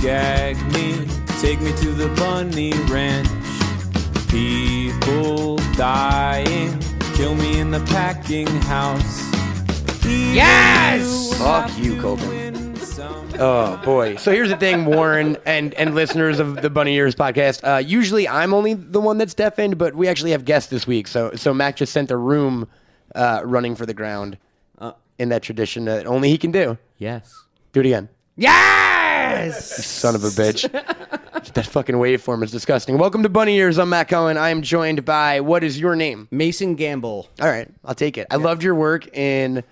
gag me, take me to the bunny ranch. People dying, kill me in the packing house. Yes! Fuck you, Colton. Oh, boy. So here's the thing, Warren and listeners of the Bunny Ears podcast. Usually I'm only the one that's deafened, but we actually have guests this week. So Mac just sent a room running for the ground in that tradition that only he can do. Yes. Do it again. Yes! You son of a bitch. That fucking waveform is disgusting. Welcome to Bunny Ears. I'm Matt Cohen. I am joined by, what is your name? Mason Gamble. All right, I'll take it. I loved your work in...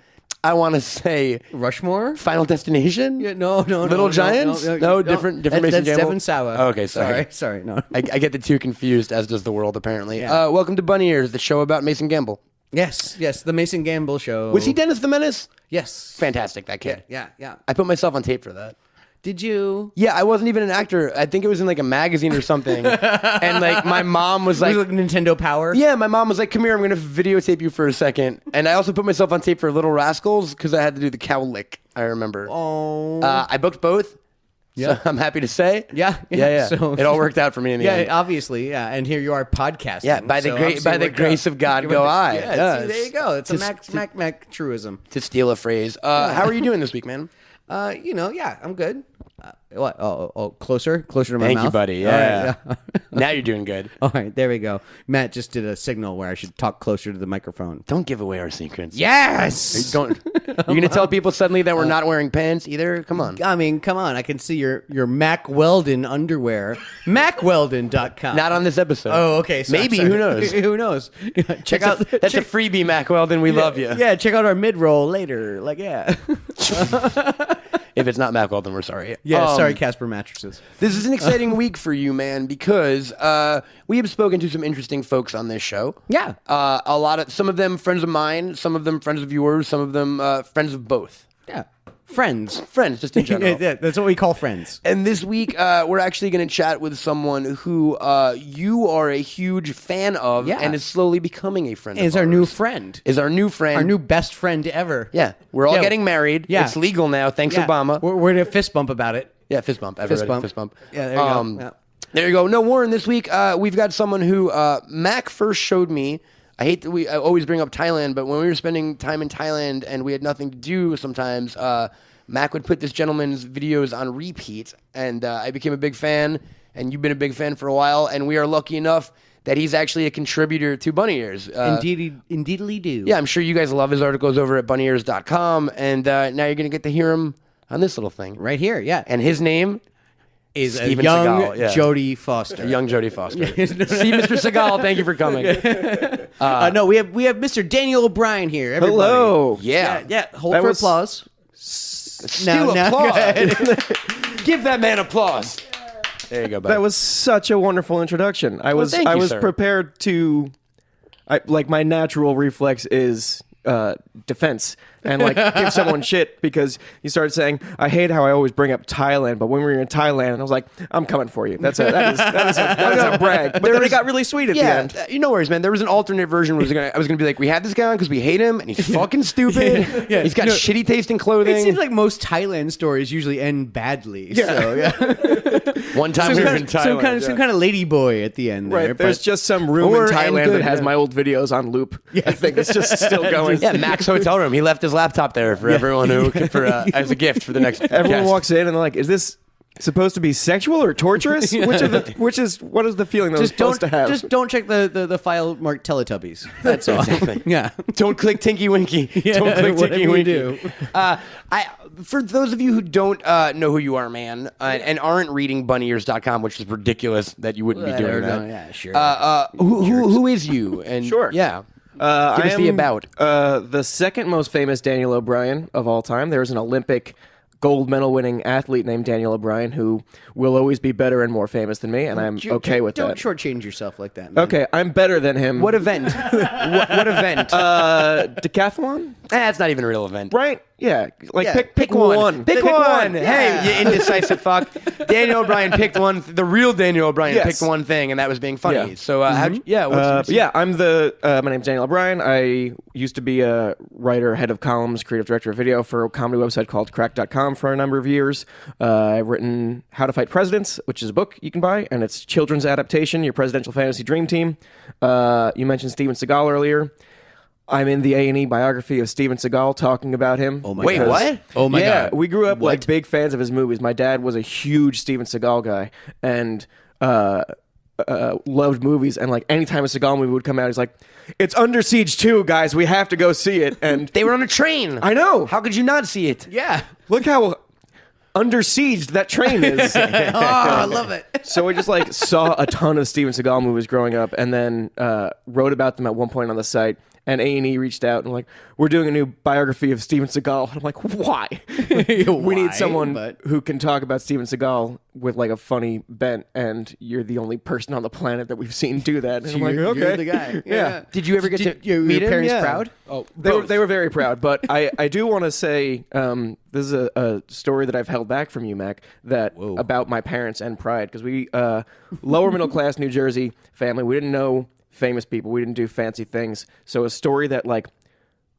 I want to say Rushmore? Final Destination? Yeah, no. Little Giants? No, different Mason that's Gamble? Devin Sawa. Oh, okay, sorry. No. I get the two confused, as does the world, apparently. Yeah. Welcome to Bunny Ears, the show about Mason Gamble. Yes, the Mason Gamble show. Was he Dennis the Menace? Yes. Fantastic, that kid. Yeah. I put myself on tape for that. Did you? Yeah, I wasn't even an actor. I think it was in like a magazine or something. And like my mom was like... Was it Nintendo Power? Yeah, my mom was like, come here, I'm going to videotape you for a second. And I also put myself on tape for Little Rascals because I had to do the cow lick, I remember. Oh. I booked both. Yeah. So I'm happy to say. Yeah. So, it all worked out for me in the end. Yeah, obviously. Yeah, and here you are podcasting. Yeah, by the grace of God go I. Yeah, see, there you go. It's a Mac truism. To steal a phrase. How are you doing this week, man? I'm good. What? Oh, closer to my mouth. Thank you, buddy. Yeah. All right, Now you're doing good. All right, there we go. Matt just did a signal where I should talk closer to the microphone. Don't give away our secrets. Yes. You're going to tell people suddenly that we're not wearing pants either? Come on. I mean, come on. I can see your Mack Weldon underwear. MackWeldon.com. Not on this episode. Oh, okay. Maybe. Who knows? Who knows? Check out. That's a freebie, Mack Weldon. We love you. Yeah, check out our mid-roll later. If it's not Mack Weldon, we're sorry. Yeah, sorry, Casper Mattresses. This is an exciting week for you, man, because we have spoken to some interesting folks on this show. Yeah. Some of them friends of mine, some of them friends of yours, some of them friends of both. Yeah. Friends, just in general. Yeah, that's what we call friends. And this week, we're actually going to chat with someone who you are a huge fan of and is slowly becoming a friend of ours. Our new friend. Is our new friend. Our new best friend ever. Yeah. We're all getting married. Yeah. It's legal now. Thanks, Obama. We're going to fist bump about it. Yeah, fist bump. Everybody, fist bump. Yeah, there you go. Yeah. There you go. No, Warren, this week we've got someone who Mac first showed me. I always bring up Thailand, but when we were spending time in Thailand and we had nothing to do sometimes, Mac would put this gentleman's videos on repeat, and I became a big fan, and you've been a big fan for a while, and we are lucky enough that he's actually a contributor to Bunny Ears. Indeedly do. Yeah, I'm sure you guys love his articles over at bunnyears.com, and now you're going to get to hear him on this little thing. Right here, yeah. And his name is Steven young Seagal, Jodie Foster. Young Jodie Foster. See, Mr. Seagal, thank you for coming. No, we have Mr. Daniel O'Brien here. Everybody. Hello. Yeah. Hold for applause. Still applause. Give that man applause. There you go, buddy. That was such a wonderful introduction. I was sir. prepared to, my natural reflex is defense and give someone shit because you started saying, I hate how I always bring up Thailand, but when we were in Thailand, I was like, I'm coming for you. That is a brag. But then it got really sweet at the end. No worries, man. There was an alternate version where I was going to be like, we had this guy on because we hate him, and he's fucking stupid. He's got shitty taste in clothing. It seems like most Thailand stories usually end badly. Yeah. So, One time we were in Thailand. Some kind of lady boy at the end there. Right. There's just some room in Thailand that has my old videos on loop. Yeah. I think it's just still going. Yeah, Mac's hotel room. He left his laptop there for everyone who as a gift for the next Everyone guest. walks in and they're like, is this supposed to be sexual or torturous? What is the feeling that we're supposed to have? Just don't check the file marked Teletubbies. That's all. Exactly. Yeah. Don't click Tinky Winky. Don't click Tinky Winky. For those of you who don't know who you are, man, and aren't reading bunnyears.com, which is ridiculous that you wouldn't be doing that. Yeah, sure. Who is you? And Sure. Yeah. Give us the about. The second most famous Daniel O'Brien of all time. There's an Olympic gold medal winning athlete named Daniel O'Brien who will always be better and more famous than me, and I'm okay with that. Don't shortchange yourself like that, man. Okay, I'm better than him. What event? what event? Decathlon? That's not even a real event. Right? Yeah, like Yeah, pick one. Pick one. Yeah. Hey, you indecisive fuck. Daniel O'Brien picked one. The real Daniel O'Brien Yes. picked one thing, and that was being funny. Yeah. So, what's I'm my name's Daniel O'Brien. I used to be a writer, head of columns, creative director of video for a comedy website called Crack.com for a number of years. I've written How to Fight Presidents, which is a book you can buy, and it's children's adaptation, your presidential fantasy dream team. You mentioned Steven Seagal earlier. I'm in the A&E biography of Steven Seagal talking about him. Oh my Wait, God. what? Oh my Yeah, God. we grew up like big fans of his movies. My dad was a huge Steven Seagal guy and loved movies. And like anytime a Seagal movie would come out, he's like, "It's Under Siege 2, guys. We have to go see it." And They were on a train. I know. How could you not see it? Yeah. Look how under sieged that train is. Oh, I love it. So we just like saw a ton of Steven Seagal movies growing up, and then wrote about them at one point on the site. And A&E reached out and like, "We're doing a new biography of Steven Seagal." And I'm like, "Why?" We need someone who can talk about Steven Seagal with like a funny bent, and you're the only person on the planet that we've seen do that. And I'm like, You're okay, the guy. Yeah. Did you ever get to meet your him? parents Yeah. proud? Oh, They were very proud, but I do want to say this is a story that I've held back from you, Mac, that about my parents and pride, because we lower middle class New Jersey family, we didn't know famous people, we didn't do fancy things, so a story that like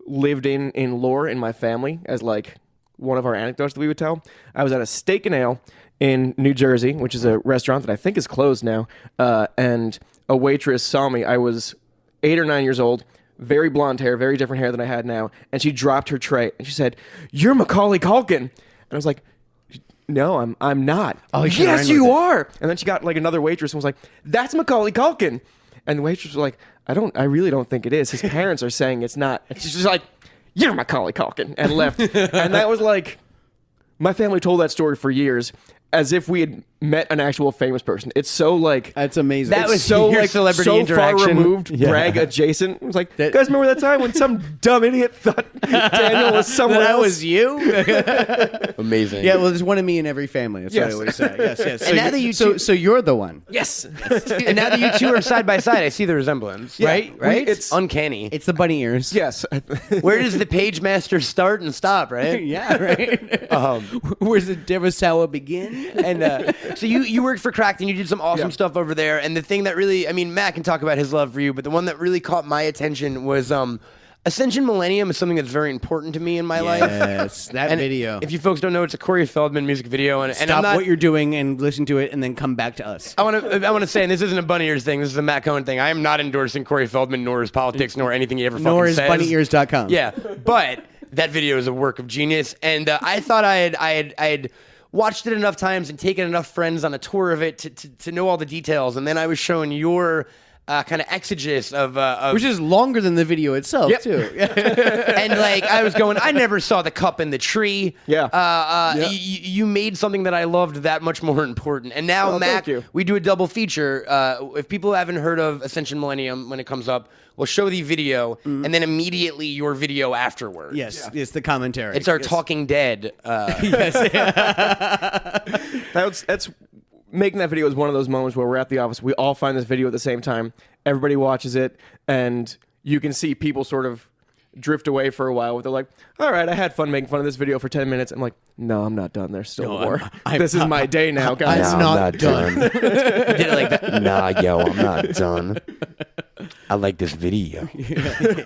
lived in lore in my family as like one of our anecdotes that we would tell. I was at a Steak and Ale in New Jersey, which is a restaurant that I think is closed now, and a waitress saw me. I was 8 or 9 years old, very blonde hair, very different hair than I had now, and she dropped her tray and she said, "You're Macaulay Culkin." And I was like, "No, I'm not." Oh, you should've yes, ran you with it. are. And then she got like another waitress and was like, "That's Macaulay Culkin." And the waitress was like, I really don't think it is. His parents are saying it's not. And she's just like, "You're Macaulay Culkin," and left. And that was like, my family told that story for years as if we had met an actual famous person. It's so like, That's amazing. That was so your like celebrity so interaction. far removed, brag adjacent. It was like, guys, remember that time when some dumb idiot thought Daniel was someone that else? was you. Amazing. Yeah, well, there's one of me in every family. That's what I Yes. always say. Yes, yes. And now that you two- so you're the one. Yes. And now that you two are side by side, I see the resemblance. Right? It's uncanny. It's the bunny ears. Yes. Where does the page master start and stop, right? Yeah, right. Where's the Devasawa begin? And so you worked for Cracked and you did some awesome stuff over there. And the thing that really, I mean, Matt can talk about his love for you, but the one that really caught my attention was Ascension Millennium is something that's very important to me in my life. Yes, that And video. if you folks don't know, it's a Corey Feldman music video. And I'm Stop not, what you're doing and listen to it, and then come back to us. I want to say, and this isn't a bunny ears thing. This is a Matt Cohen thing. I am not endorsing Corey Feldman, nor his politics, nor anything he ever Nor fucking is says. bunnyears.com. Yeah, but that video is a work of genius, and I thought I had watched it enough times and taken enough friends on a tour of it to know all the details, and then I was shown your kind of exegesis of Which is longer than the video itself, too. and like I was going, I never saw the cup in the tree. Yeah. You made something that I loved that much more important. And now, Mac, thank you. we do a double feature. If people haven't heard of Ascension Millennium when it comes up, we'll show the video and then immediately your video afterwards. Yes, it's the commentary. It's our Talking Dead. That's making that video is one of those moments where we're at the office, we all find this video at the same time, everybody watches it, and you can see people sort of drift away for a while. They're like, "All right, I had fun making fun of this video for 10 minutes." I'm like, "No, I'm not done. There's still more. This is my day now, guys." I'm not done. You did it like that. Nah, yo, I'm not done. I like this video.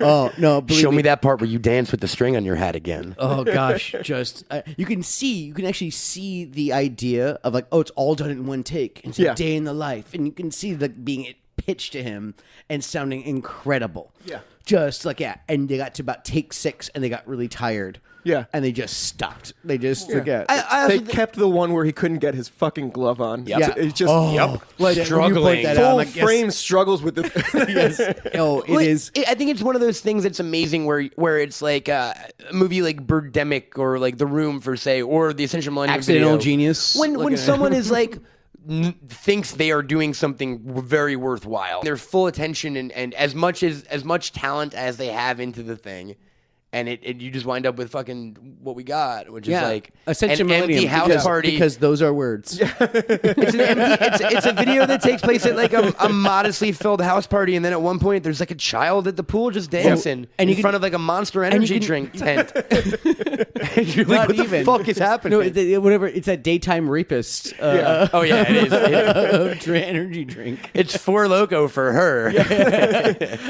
Oh, no, believe Show me that part where you dance with the string on your hat again. Oh gosh, just you can actually see the idea of like, oh, it's all done in one take. It's a day in the life, and you can see the being pitched to him and sounding incredible. Yeah. Just like and they got to about take 6 and they got really tired. Yeah. And they just stopped. They just forget. They kept the one where he couldn't get his fucking glove on. Yeah. It's just Like Struggling. full frame struggles with the Yes. Oh, it is. I think it's one of those things that's amazing where it's like a movie like Birdemic or like The Room, for say, or the Ascension Millennium Accidental video. Genius. When someone is like thinks they are doing something very worthwhile, their full attention and as much talent as they have into the thing, and you just wind up with fucking what we got, which is like Ascension an empty Millennium, house party. because those are words. It's an empty. It's a video that takes place at like a modestly filled house party, and then at one point there's like a child at the pool just dancing and in front of like a Monster Energy drink tent. And you're like, Not what even. the fuck is happening? No, whatever. It's that daytime rapist. Oh yeah, it is. Energy drink. It's For Loco for her.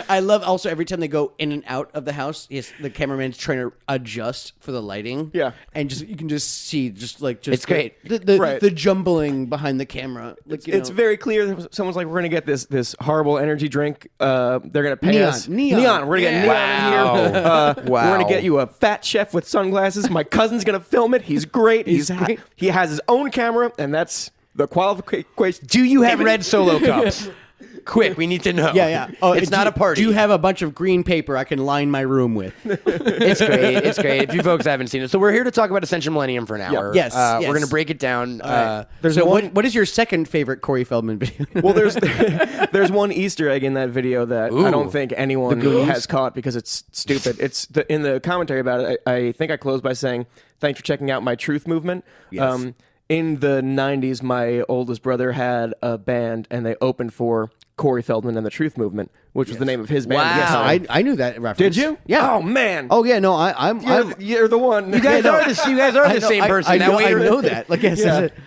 I love also every time they go in and out of the house, the cameraman's trying to adjust for the lighting. Yeah. And you can just see It's great. The jumbling behind the camera. Like, It's very clear that someone's like, we're gonna get this horrible energy drink. They're gonna pay us Neon. We're gonna get neon in here. Wow. We're gonna get you a fat chef with sunglasses. My cousin's gonna film it. He's great. He has his own camera, and that's the qualification. Do you have red Solo cups? Quick, we need to know. Yeah. Oh, it's not a party. Do you have a bunch of green paper I can line my room with? It's great. It's great. If you folks haven't seen it, so we're here to talk about Ascension Millennium for an hour. Yes, We're yes. gonna break it down. What is your second favorite Corey Feldman video? Well, there's one Easter egg in that video that I don't think anyone has caught because it's stupid. It's in the commentary about it. I think I closed by saying, "Thanks for checking out my Truth movement." Yes. In the 90s, my oldest brother had a band, and they opened for Corey Feldman and the Truth Movement, which was the name of his band. Wow. Yes, I knew that reference. Did you? Yeah. Oh man. Oh yeah. No, I'm. You're the one. You guys are the same person. I know waiter- that. Like, yes,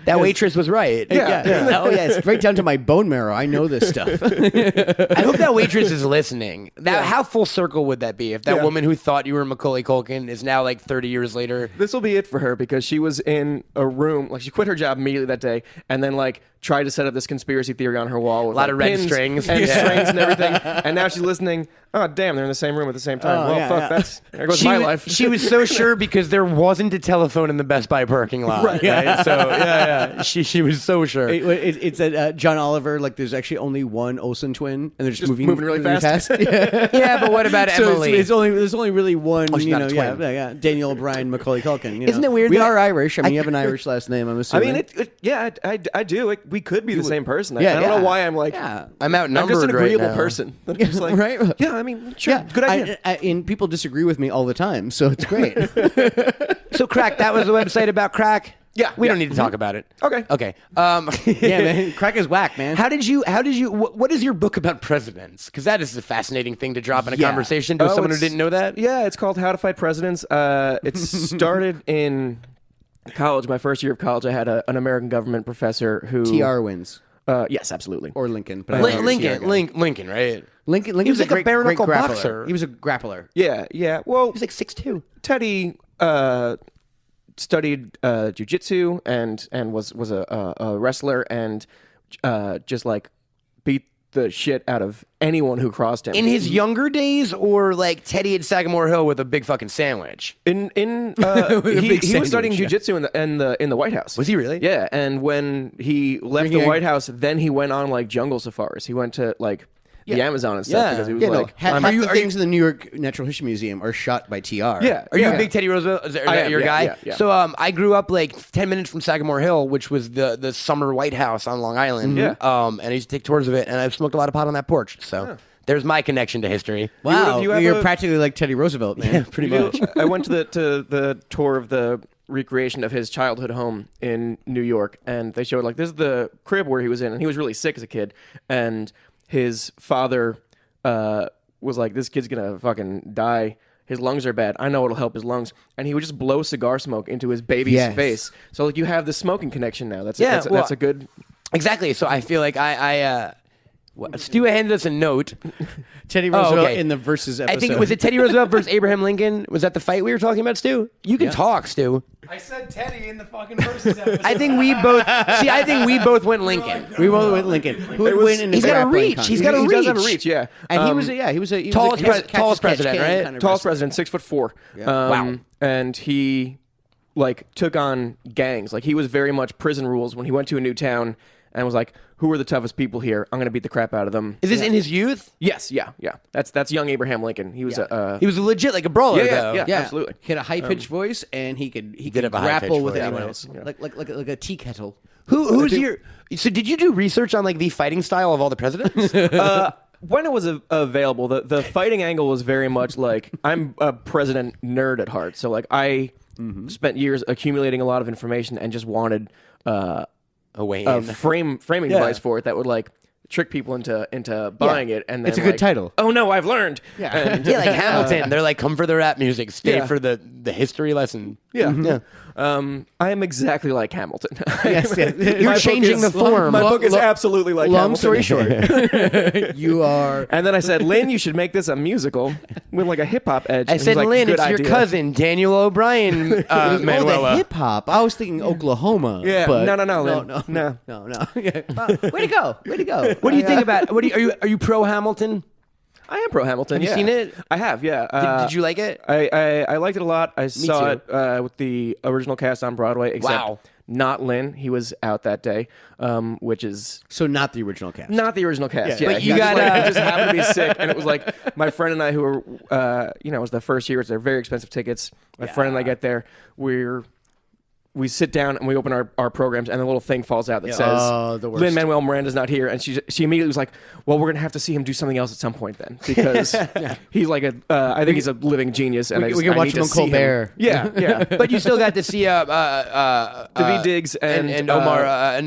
That waitress was right. yeah. Oh yeah, it's right down to my bone marrow. I know this stuff. I hope that waitress is listening. How full circle would that be if that woman who thought you were Macaulay Culkin is now like 30 years later? This will be it for her because she was in a room, like she quit her job immediately that day, and then like tried to set up this conspiracy theory on her wall with A lot of red pins strings. and Yeah. strings and everything. And now she's listening. Oh damn, they're in the same room at the same time. Oh, well, yeah, fuck, yeah. there goes my life. She was so sure because there wasn't a telephone in the Best Buy parking lot. Right? So she was so sure. It's at John Oliver. Like, there's actually only one Olsen twin, and they're just moving moving really fast. Yeah, but what about So Emily? there's only really one. she's You not know, a yeah, twin. yeah. Daniel O'Brien, Macaulay Culkin. Isn't it weird We that- are Irish. I mean, you have an Irish last name. I'm I assuming. mean, I do. We could be the same person. I Yeah, don't know yeah. why I'm like. Yeah. I'm outnumbered I'm just an agreeable right now. person. I'm just like, Right? Yeah, I mean, sure, Yeah, good idea. And people disagree with me all the time, so it's great. So Crack, that was the website about crack. Yeah, we yeah. don't need to talk about it. Okay. Okay. Yeah, man, crack is whack, man. How did you? What is your book about presidents? Because that is a fascinating thing to drop in a Yeah. conversation to someone who it's- didn't know that. Yeah, it's called How to Fight Presidents. It started in college. My first year of college, I had an American government professor who TR wins yes, absolutely. or Lincoln, but I don't know Lincoln, TR guy. Lincoln, right? Lincoln He was a like a great, bare great knuckle grappler. boxer. He was a grappler. Yeah. Well, He was like 6'2". Teddy studied jujitsu and was a wrestler and just like beat the shit out of anyone who crossed him. In his younger days, or like Teddy at Sagamore Hill with a big fucking sandwich. he big was studying sandwich, jujitsu in the White House. Was he really? Yeah, and when he left the White House, then he went on like jungle safaris. He went to like the Amazon and stuff Yeah. because he was Yeah, like, half are you- the things in the New York Natural History Museum are shot by TR. yeah. Are you a big Teddy Roosevelt? Is that your am, guy? yeah, yeah. So I grew up like 10 minutes from Sagamore Hill, which was the summer White House on Long Island. Yeah. And I used to take tours of it, and I've smoked a lot of pot on that porch. So there's my connection to history. Wow, You have you're a- practically like Teddy Roosevelt, man. Yeah, pretty much. I went to the tour of the recreation of his childhood home in New York, and they showed like this is the crib where he was in, and he was really sick as a kid, and his father was like, this kid's gonna fucking die. His lungs are bad. I know it'll help his lungs. And he would just blow cigar smoke into his baby's Yes. face. So like you have the smoking connection now. That's Yeah, that's a good. Exactly. So I feel like Stu handed us a note. Teddy Oh, Roosevelt okay. in the Versus episode. I think was it Teddy Roosevelt versus Abraham Lincoln? Was that the fight we were talking about, Stu? You can talk, Stu. I said Teddy in the fucking versus episode. I think we both went Lincoln. We both went Lincoln. Who would win in He's the got a grappling reach. contest? He's got a He does have a reach. reach, yeah. And he was a tallest catch tallest as catch president, can right? kind of Tallest wrestler. president, 6'4". Wow. And he like took on gangs. Like he was very much prison rules when he went to a new town and was like, "Who are the toughest people here? I'm gonna beat the crap out of them." Is this in his youth? Yes, yeah. That's young Abraham Lincoln. He was He was legit like a brawler, though. yeah. Absolutely. He had a high pitched voice, and he could did have a high-pitched grapple with voice, anyone yeah. else, like a tea kettle. Who's your? So did you do research on like the fighting style of all the presidents? when it was available, the fighting angle was very much like I'm a president nerd at heart. So like I spent years accumulating a lot of information and just wanted A way a in. framing device for it that would like trick people into buying it. And then It's a good like, title. Oh no, I've learned. Yeah. And, Yeah, like Hamilton. They're like, come for the rap music, stay Yeah. for the history lesson. yeah. I am exactly like Hamilton. Yes, yes. You're changing the form. My book is absolutely like Long Hamilton. story short, you are. And then I said, Lynn, you should make this a musical with like a hip hop edge. I And said, he's like, Lynn, "Good it's your idea." cousin, Daniel O'Brien, the Manuela. hip hop. I was thinking Oklahoma. Yeah. but No, no, Lynn. no, No. no. Yeah. Way to go! Way to go! What do you think about? Are you pro Hamilton? I am pro Hamilton. Have you yeah. seen it? I have. Yeah. Did you like it? I liked it a lot. I saw too. it with the original cast on Broadway. Except Wow. not Lynn. He was out that day, which is So not the original cast. not the original cast. Yeah. Yeah, But you he just, got, he just happened to be sick, and it was like my friend and I who were, it was the first year. They're very expensive tickets. My friend and I get there. We sit down and we open our programs, and a little thing falls out that Oh, says the worst. Lin-Manuel Miranda's not here, and she immediately was like, "Well, we're gonna have to see him do something else at some point then, because he's like I think he's a living genius, and we can watch him on Colbert. Yeah, yeah. But you still got to see Daveed Diggs and Omar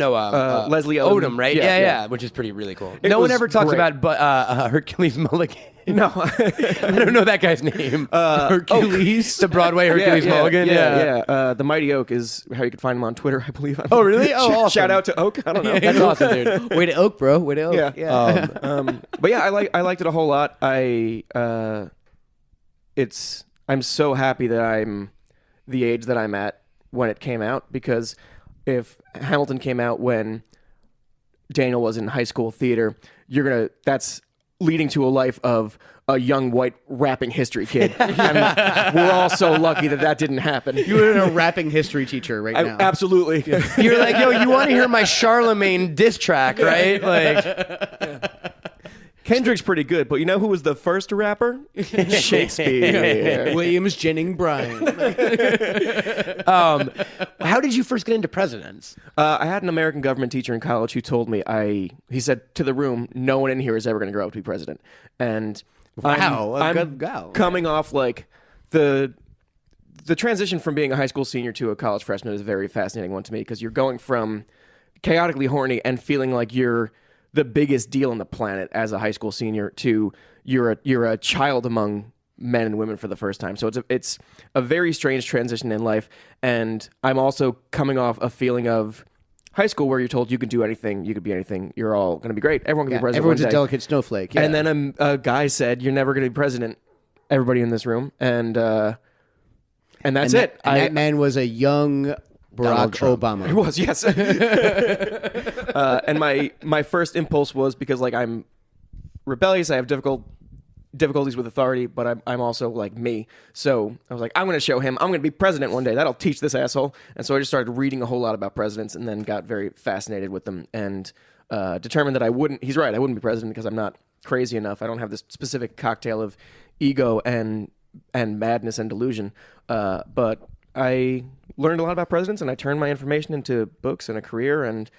Leslie Odom, right? Yeah, Yeah, which is pretty really cool. It No one was ever talks great. about Hercules Mulligan. No, I don't know that guy's name. Hercules. the Broadway Hercules Mulligan. yeah. The Mighty Oak is how you can find him on Twitter, I believe. Oh, really? Oh, awesome. Shout out to Oak. I don't know. That's awesome, dude. Way to Oak, bro. Way to Oak. Yeah. But yeah, I liked it a whole lot. I'm so happy that I'm the age that I'm at when it came out, because if Hamilton came out when Daniel was in high school theater, that's leading to a life of a young white rapping history kid. And we're all so lucky that didn't happen. You're a rapping history teacher right now. Absolutely. You're like, yo, you want to hear my Charlemagne diss track, right? Like, Kendrick's pretty good, but you know who was the first rapper? Shakespeare. Williams Jennings Bryan. how did you first get into presidents? I had an American government teacher in college who told me, he said to the room, no one in here is ever going to grow up to be president. And Wow, I'm good go. coming off like the transition from being a high school senior to a college freshman is a very fascinating one to me, because you're going from chaotically horny and feeling like you're the biggest deal on the planet as a high school senior to you're a child among men and women for the first time. So it's a very strange transition in life. And I'm also coming off a feeling of high school where you're told you can do anything, you could be anything, you're all going to be great. Everyone can be president. Everyone's one a day. delicate snowflake. Yeah. And then a guy said, "You're never going to be president." Everybody in this room, and that's and it. that man was a young Barack Obama. It was, yes. And my first impulse was, because like I'm rebellious, I have difficulties with authority, but I'm also like me. So I was like, I'm going to show him. I'm going to be president one day. That'll teach this asshole. And so I just started reading a whole lot about presidents, and then got very fascinated with them, and determined that I wouldn't. He's right. I wouldn't be president because I'm not crazy enough. I don't have this specific cocktail of ego and madness and delusion. But I learned a lot about presidents, and I turned my information into books and a career. And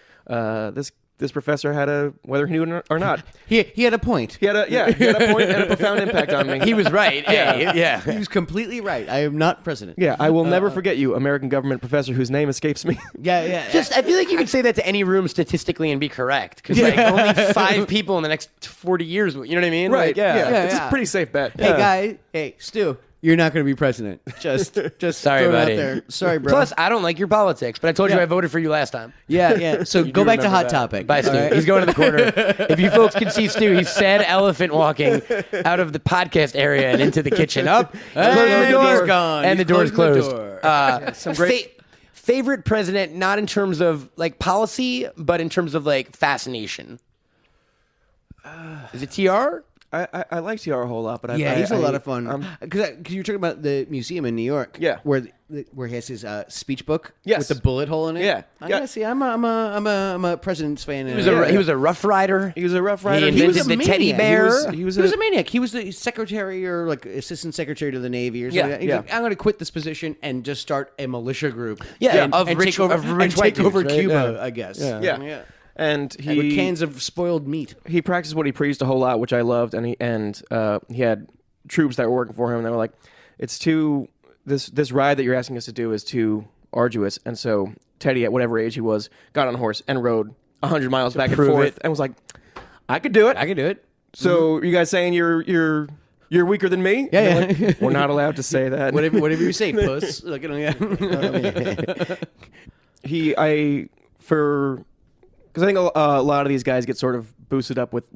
this professor had whether he knew it or not, He had a point. he had a point and a profound impact on me. He was right. Yeah. He was completely right. I am not president. Yeah, I will never forget you, American government professor whose name escapes me. Yeah. Just, I feel like you could say that to any room statistically and be correct, because like only 5 people in the next 40 years. You know what I mean? Like, Yeah, It's yeah. a pretty safe bet. Hey guy, hey Stu, you're not going to be president. Just Sorry, throwing it buddy. out there. Sorry, bro. Plus, I don't like your politics, but I told you Yeah. I voted for you last time. yeah. So You go do back to remember Hot that. Topic. Bye, Stu. all right? He's going to the corner. If you folks can see Stu, he's sad elephant walking out of the podcast area and into the kitchen. Up, close the door, he's gone. and He's the door's closing closed. the door. Some great. Favorite president, not in terms of like policy, but in terms of like fascination. Is it TR? I like TR a whole lot, but Yeah, he's a lot of fun. I'm- Because you were talking about the museum in New York, Yeah. where he has his speech book, Yes. with the bullet hole in it. Yeah. Yeah. See, I'm a president's fan. He was a Rough Rider. He was a Rough Rider. He invented the teddy bear. He was a maniac. He was the secretary or like assistant secretary to the Navy or something. Yeah, like that. He's yeah. like, I'm going to quit this position and just start a militia group. Yeah, and, of and rich- take over, of and rich white take over dudes, right? Cuba, Yeah. I guess. Yeah. And And with cans of spoiled meat. he practiced what he preached a whole lot, which I loved. And he had troops that were working for him, and they were like, "It's too this ride that you're asking us to do is too arduous." And so Teddy, at whatever age he was, got on a horse and rode 100 miles back and forth, and was like, "I could do it. I can do it. So you guys saying you're weaker than me? Yeah, And they're like, we're not allowed to say that. Whatever you say, puss. Like, yeah. Because I think a lot of these guys get sort of boosted up with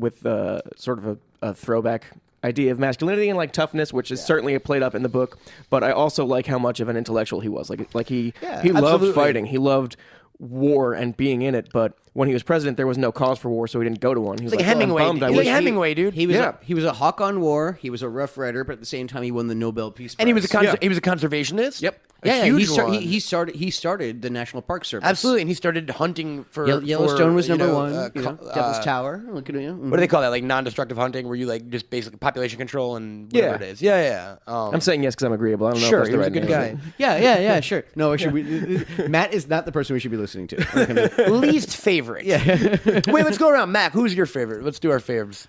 sort of a throwback idea of masculinity and like toughness, which is certainly played up in the book. But I also like how much of an intellectual he was. Like he loved absolutely. fighting. He loved war and being in it. But when he was president, there was no cause for war, so he didn't go to one. He was Like like, Hemingway. I'm bummed I He's like wish Hemingway, dude. He was Yeah. he was a hawk on war. He was a Rough Rider, but at the same time, he won the Nobel Peace Prize. And he was a conservationist. Yep. A Yeah, huge one. he started the National Park Service. Absolutely, and he started hunting for Yellowstone was number one. you know, Devil's Tower. Look at you. What do they call that? Like non-destructive hunting, where you like just basically population control and whatever Yeah. it is. Yeah. I'm saying yes because I'm agreeable. I don't know Sure, if that's he the was a right good name. guy. Yeah, sure. No, actually, Matt is not the person we should be listening to. Least favorite. Yeah. Wait, let's go around. Mac, who's your favorite? Let's do our favorites.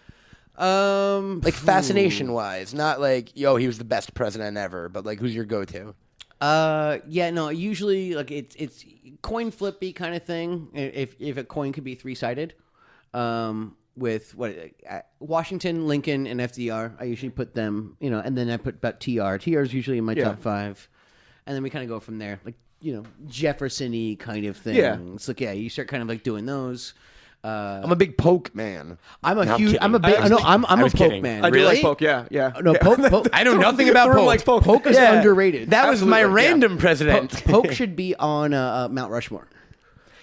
Like fascination wise, not like he was the best president ever, but like who's your go-to? Usually like it's coin flippy kind of thing. If a coin could be three-sided, with Washington, Lincoln, and FDR, I usually put them, and then I put about TR. TR is usually in my top 5, and then we kind of go from there, like Jefferson-y kind of thing. Yeah. It's like you start kind of like doing those. I'm a big Polk man. I'm a No, I'm huge. kidding. I'm a big. I No, was- I'm I a was Polk kidding. man. I do Really? like Polk. Yeah. No, Polk. I know nothing about Everyone Polk. likes Polk. Polk is Yeah. underrated. That was my Absolutely, yeah. random president. Polk should be on Mount Rushmore.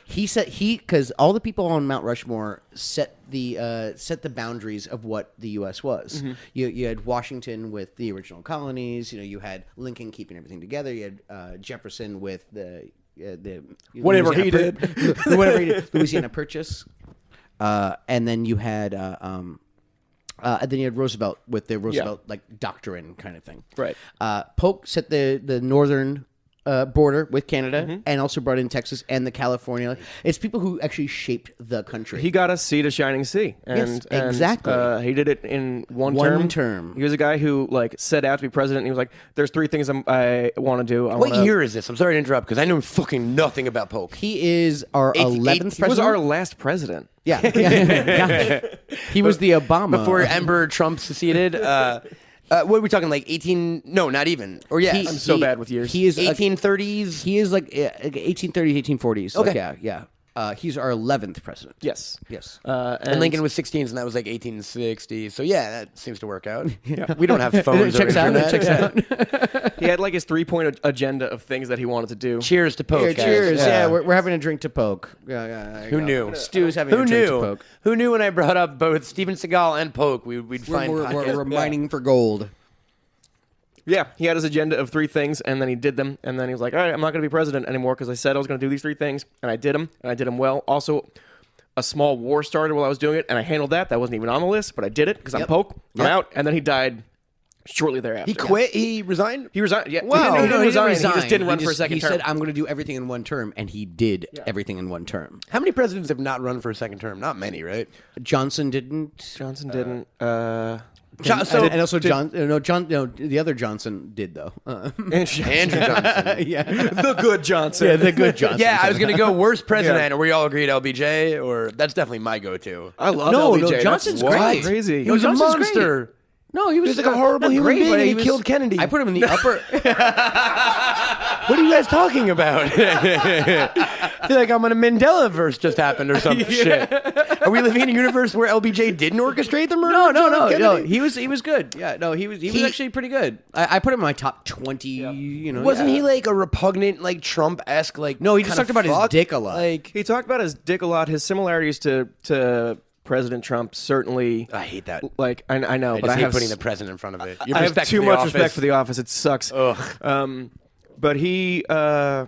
Because all the people on Mount Rushmore set the boundaries of what the U.S. was. Mm-hmm. You had Washington with the original colonies. You had Lincoln keeping everything together. You had Jefferson with the Whatever Louisiana he did. whatever he did, Louisiana Purchase. And then you had Roosevelt with the Roosevelt like doctrine kind of thing. Right. Polk set the northern border with Canada and also brought in Texas and the California. It's people who actually shaped the country. He got us sea to shining sea. Yes, exactly. He did it in one One term. term. He was a guy who like set out to be president. And he was like, "There's 3 things I want to do." What year is this? I'm sorry to interrupt because I know fucking nothing about Polk. He is our 11th He was president. our last president. Yeah. He was the Obama. Before Emperor Trump seceded. What are we talking? Like 18? No, not even. Or yeah, He- I'm so bad with years. He is 1830s. He is like 1830s, 1840s. Okay. Like, yeah. He's our 11th president. Yes. Yes. And Lincoln was 16s, and that was like 1860. So yeah, that seems to work out. We don't have phones or Checks out. internet. Checks out. He had like his 3-point agenda of things that he wanted to do. Cheers to Polk. Yeah, guys. cheers. Yeah, we're having a drink to Polk. Yeah. Who knew? Stu's having Who a drink to knew? Polk. Who knew when I brought up both Steven Seagal and Polk, we'd find podcasts. We're mining for gold. Yeah, he had his agenda of 3 things, and then he did them, and then he was like, "All right, I'm not going to be president anymore because I said I was going to do these 3 things, and I did them, and I did them well." Also, a small war started while I was doing it, and I handled that. That wasn't even on the list, but I did it because I'm Polk. I'm out, and then he died shortly thereafter. He quit. He resigned. He resigned. Yeah, Wow. he didn't resign. He resign. just didn't run for a second He term. said, "I'm going to do everything in one term," and he did everything in one term. How many presidents have not run for a second term? Not many, right? Johnson didn't. Johnson didn't. And also the other Johnson did though. Andrew Johnson. Yeah, the good Johnson. yeah, the good Johnson. Yeah, I was gonna go worst president. Or we all agreed LBJ, or that's definitely my go-to. I love No, LBJ. no, That's Johnson's wild. great. Crazy. He was Johnson's a monster. No, he was He was like a horrible human being, but and he was- killed Kennedy. I put him in the upper. What are you guys talking about? I feel like I'm on a Mandela-verse just happened or some shit. Are we living in a universe where LBJ didn't orchestrate the murder? No, of John F. no. Kennedy? He was good. Yeah, no, he was actually pretty good. I put him in my top 20. You know, Wasn't yeah. he like a repugnant, like Trump-esque, like? No, he just kinda talked about his fuck? dick a lot. Like, He talked about his dick a lot. His similarities to President Trump certainly. I hate that. Like I know, I but just I hate have putting the president in front of it. Your I have respect too for The much Office. respect for The Office. It sucks. Ugh. But he, a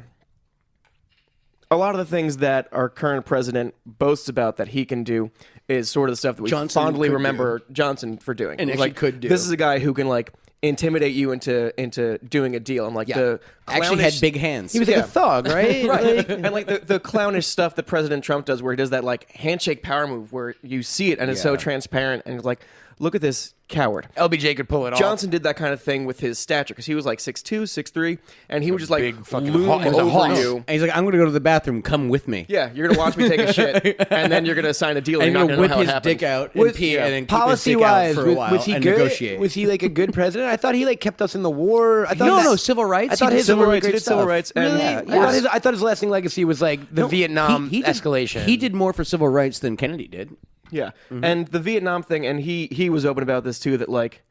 lot of the things that our current president boasts about that he can do is sort of the stuff that we Johnson fondly could remember Johnson for doing. And It was actually like, could do. This is a guy who can like intimidate you into doing a deal. And like the actually had big hands. He was like a thug, right? Right. And like the clownish stuff that President Trump does, where he does that like handshake power move where you see it and it's so transparent and it's like, look at this coward. LBJ could pull it off. Johnson did that kind of thing with his stature because he was like 6'2", 6'3", and he would just like big fucking loom hawk. He was a over hawk. you. And he's like, I'm going to go to the bathroom. Come with me. Yeah, you're gonna watch me take a shit, and then you're gonna sign a deal. And you're you're not going gonna to know whip how it his happens. dick out and pee, and then keep his dick out Policy-wise, for a while was he and good? negotiate. Was he like a good president? I thought he like kept us in the war. I thought No, civil rights. I thought He did his civil really rights. great He did civil stuff. rights, and Really? I thought his lasting legacy was like the Vietnam he did- escalation. He did more for civil rights than Kennedy did. Yeah, and the Vietnam thing, and he was open about this too. That like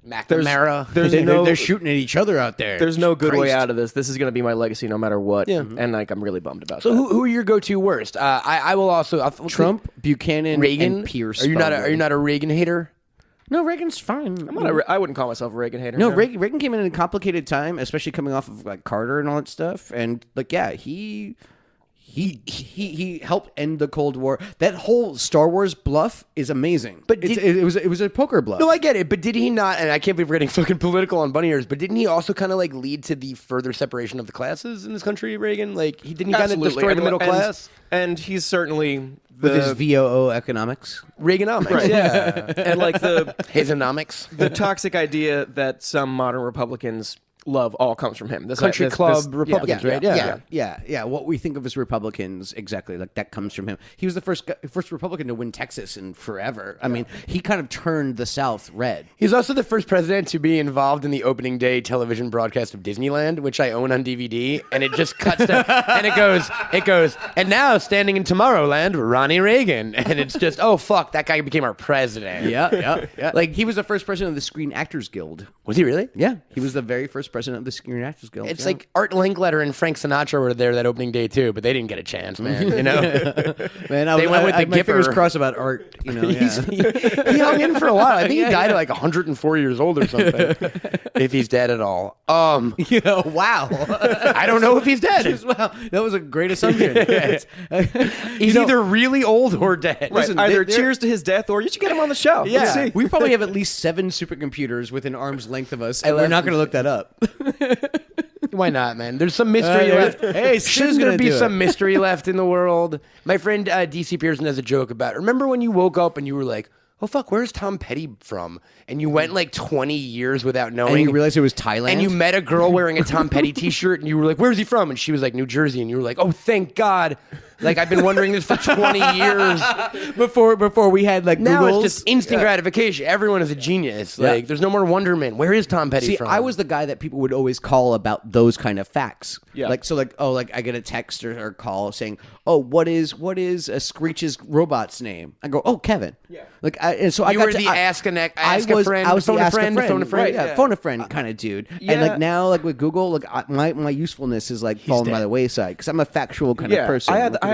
McNamara. They're shooting at each other out there. there's no good way Christ. out of this. This is gonna be my legacy no matter what. Yeah, and like I'm really bummed about So that. who are your go-to worst? I will also Trump, Buchanan, Reagan, and Pierce. Are you probably. not a Reagan hater? No, Reagan's fine. I wouldn't call myself a Reagan hater. No, Reagan came in a complicated time, especially coming off of like Carter and all that stuff. And like, yeah, he helped end the Cold War. That whole Star Wars bluff is amazing. But it was a poker bluff. No, I get it, but did he not? And I can't believe we're getting fucking political on bunny ears. But didn't he also kind of like lead to the further separation of the classes in this country, Reagan? Like he kind of Absolutely. destroy the middle class. and he's certainly with his the VOO economics. Reaganomics, Right. yeah, and like the hisonomics. the toxic idea that some modern Republicans love all comes from him. This Country club Republicans, right? Yeah. What we think of as Republicans, exactly, like that comes from him. He was the first Republican to win Texas in forever. I mean, he kind of turned the South red. He's also the first president to be involved in the opening day television broadcast of Disneyland, which I own on DVD, and it just cuts to, and it goes, and now standing in Tomorrowland, Ronnie Reagan, and it's just, oh fuck, that guy became our president. Yeah. Like he was the first president of the Screen Actors Guild. Was he really? Yeah, he was the very first president of the Screen Actors Guild. It's like Art Linkletter and Frank Sinatra were there that opening day too, but they didn't get a chance, man. You know, man, they went with the my fingers Gipper. crossed about Art. You know, he hung in for a while. I think he died at like 104 years old or something, if he's dead at all. Yeah, wow. I don't know if he's dead. Wow, that was a great assumption. He's either really old or dead. Right. Listen, Either they're- cheers to his death or you should get him on the show. Yeah. Let's see. We probably have at least 7 supercomputers within arm's length of us, and we're not going to look that up. Why not, man? There's some mystery left. Hey, Stu's shouldn't there gonna be do some it. mystery left in the world? My friend DC Pearson has a joke about. Remember when you woke up and you were like, "Oh fuck, where's Tom Petty from?" And you went like 20 years without knowing. And you realized it was Thailand? And you met a girl wearing a Tom Petty T-shirt, and you were like, "Where's he from?" And she was like, "New Jersey." And you were like, "Oh, thank God!" Like I've been wondering this for 20 years. before we had like Now Googles. it's just instant gratification. Everyone is a genius. Like there's no more wonderment. Where is Tom Petty See, from? I was the guy that people would always call about those kind of facts. Yeah. Like I get a text or call saying, "Oh, what is a Screech's robot's name?" I go, "Oh, Kevin." Yeah. Like and so I You got were to the ask a friend, I was phone the a ask friend, a friend, phone a friend. right, yeah, phone a friend kind of dude. And like Yeah. now, like with Google, like my usefulness is like fallen by the wayside because I'm a factual kind of person. I have Yeah.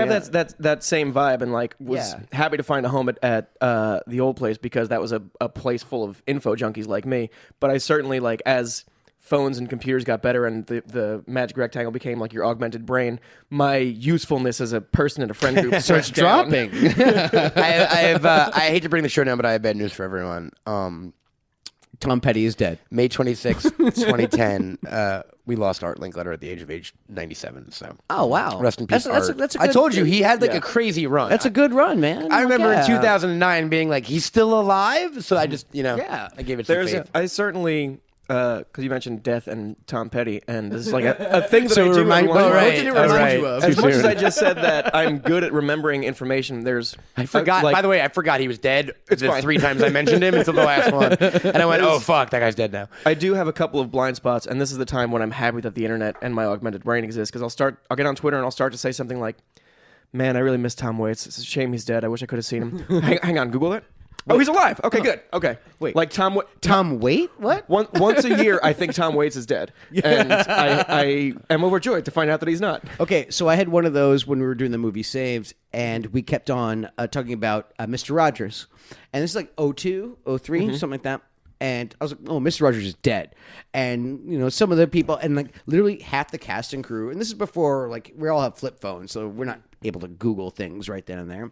that same vibe, and like was Yeah. happy to find a home at the old place because that was a place full of info junkies like me. But I certainly like as phones and computers got better and the magic rectangle became like your augmented brain, my usefulness as a person in a friend group So it's went down. dropping. I hate to bring the show down, but I have bad news for everyone. Tom Petty is dead. May 26th, 2010, we lost Art Linkletter at the age 97. So, Oh wow! rest in peace, That's Art. a I good- told you he had like a crazy run. That's a good run, man. I remember Yeah. in 2009 being like, he's still alive. So I just, Yeah. I gave it some There's faith. I certainly because you mentioned death and Tom Petty, and this is like a thing that So I do. remind- every once in a oh, while. what did it remind you of? As Too much as soon. I just said that I'm good at remembering information, there's I forgot. like- By the way, I forgot he was dead. It's the fine. 3 times I mentioned him until the last one, and I went, "Oh fuck, that guy's dead now." I do have a couple of blind spots, and this is the time when I'm happy that the internet and my augmented brain exist because I'll get on Twitter and I'll start to say something like, "Man, I really miss Tom Waits. It's a shame he's dead. I wish I could have seen him." hang on, Google it. Oh, he's alive. Okay, good. Okay, Wait. like Tom. Tom Wait? What? Once a year, I think Tom Waits is dead, and I am overjoyed to find out that he's not. Okay, so I had one of those when we were doing the movie Saved, and we kept on talking about Mr. Rogers. And this is like 02, 03, something like that. And I was like, oh, Mr. Rogers is dead. And, you know, some of the people, and like literally half the cast and crew, and this is before, like, we all have flip phones, so we're not able to Google things right then and there.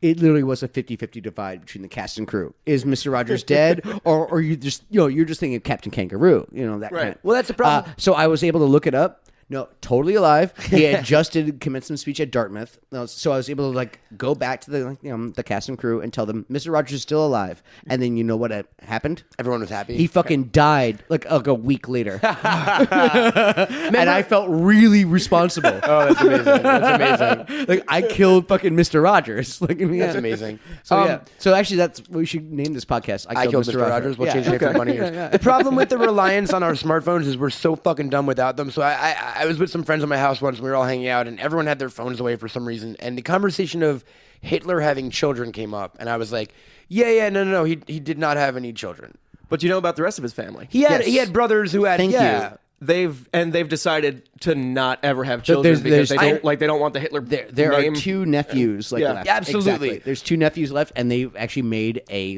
It literally was a 50-50 divide between the cast and crew. Is Mr. Rogers dead? or you just, you know, you're just thinking of Captain Kangaroo, you know, that kind of. Well, that's the problem. So I was able to look it up. No, totally alive. He had just did commencement speech at Dartmouth, so I was able to like go back to the cast and crew and tell them Mr. Rogers is still alive. And then you know what happened? Everyone was happy. He fucking died like a week later, and I felt really responsible. Oh, that's amazing. That's amazing. Like I killed fucking Mr. Rogers. Like That's amazing. So yeah. So actually, that's we should name this podcast. I killed Mr. Rogers. We'll Yeah. change it for 20 years. The problem with the reliance on our smartphones is we're so fucking dumb without them. So I was with some friends at my house once. We were all hanging out, and everyone had their phones away for some reason. And the conversation of Hitler having children came up, and I was like, no, he did not have any children. But you know about the rest of his family. He had brothers who had. Thank you. They've decided to not ever have children because they don't want the Hitler There name. are two nephews left. Yeah, absolutely. Exactly. There's two nephews left, and they've actually made a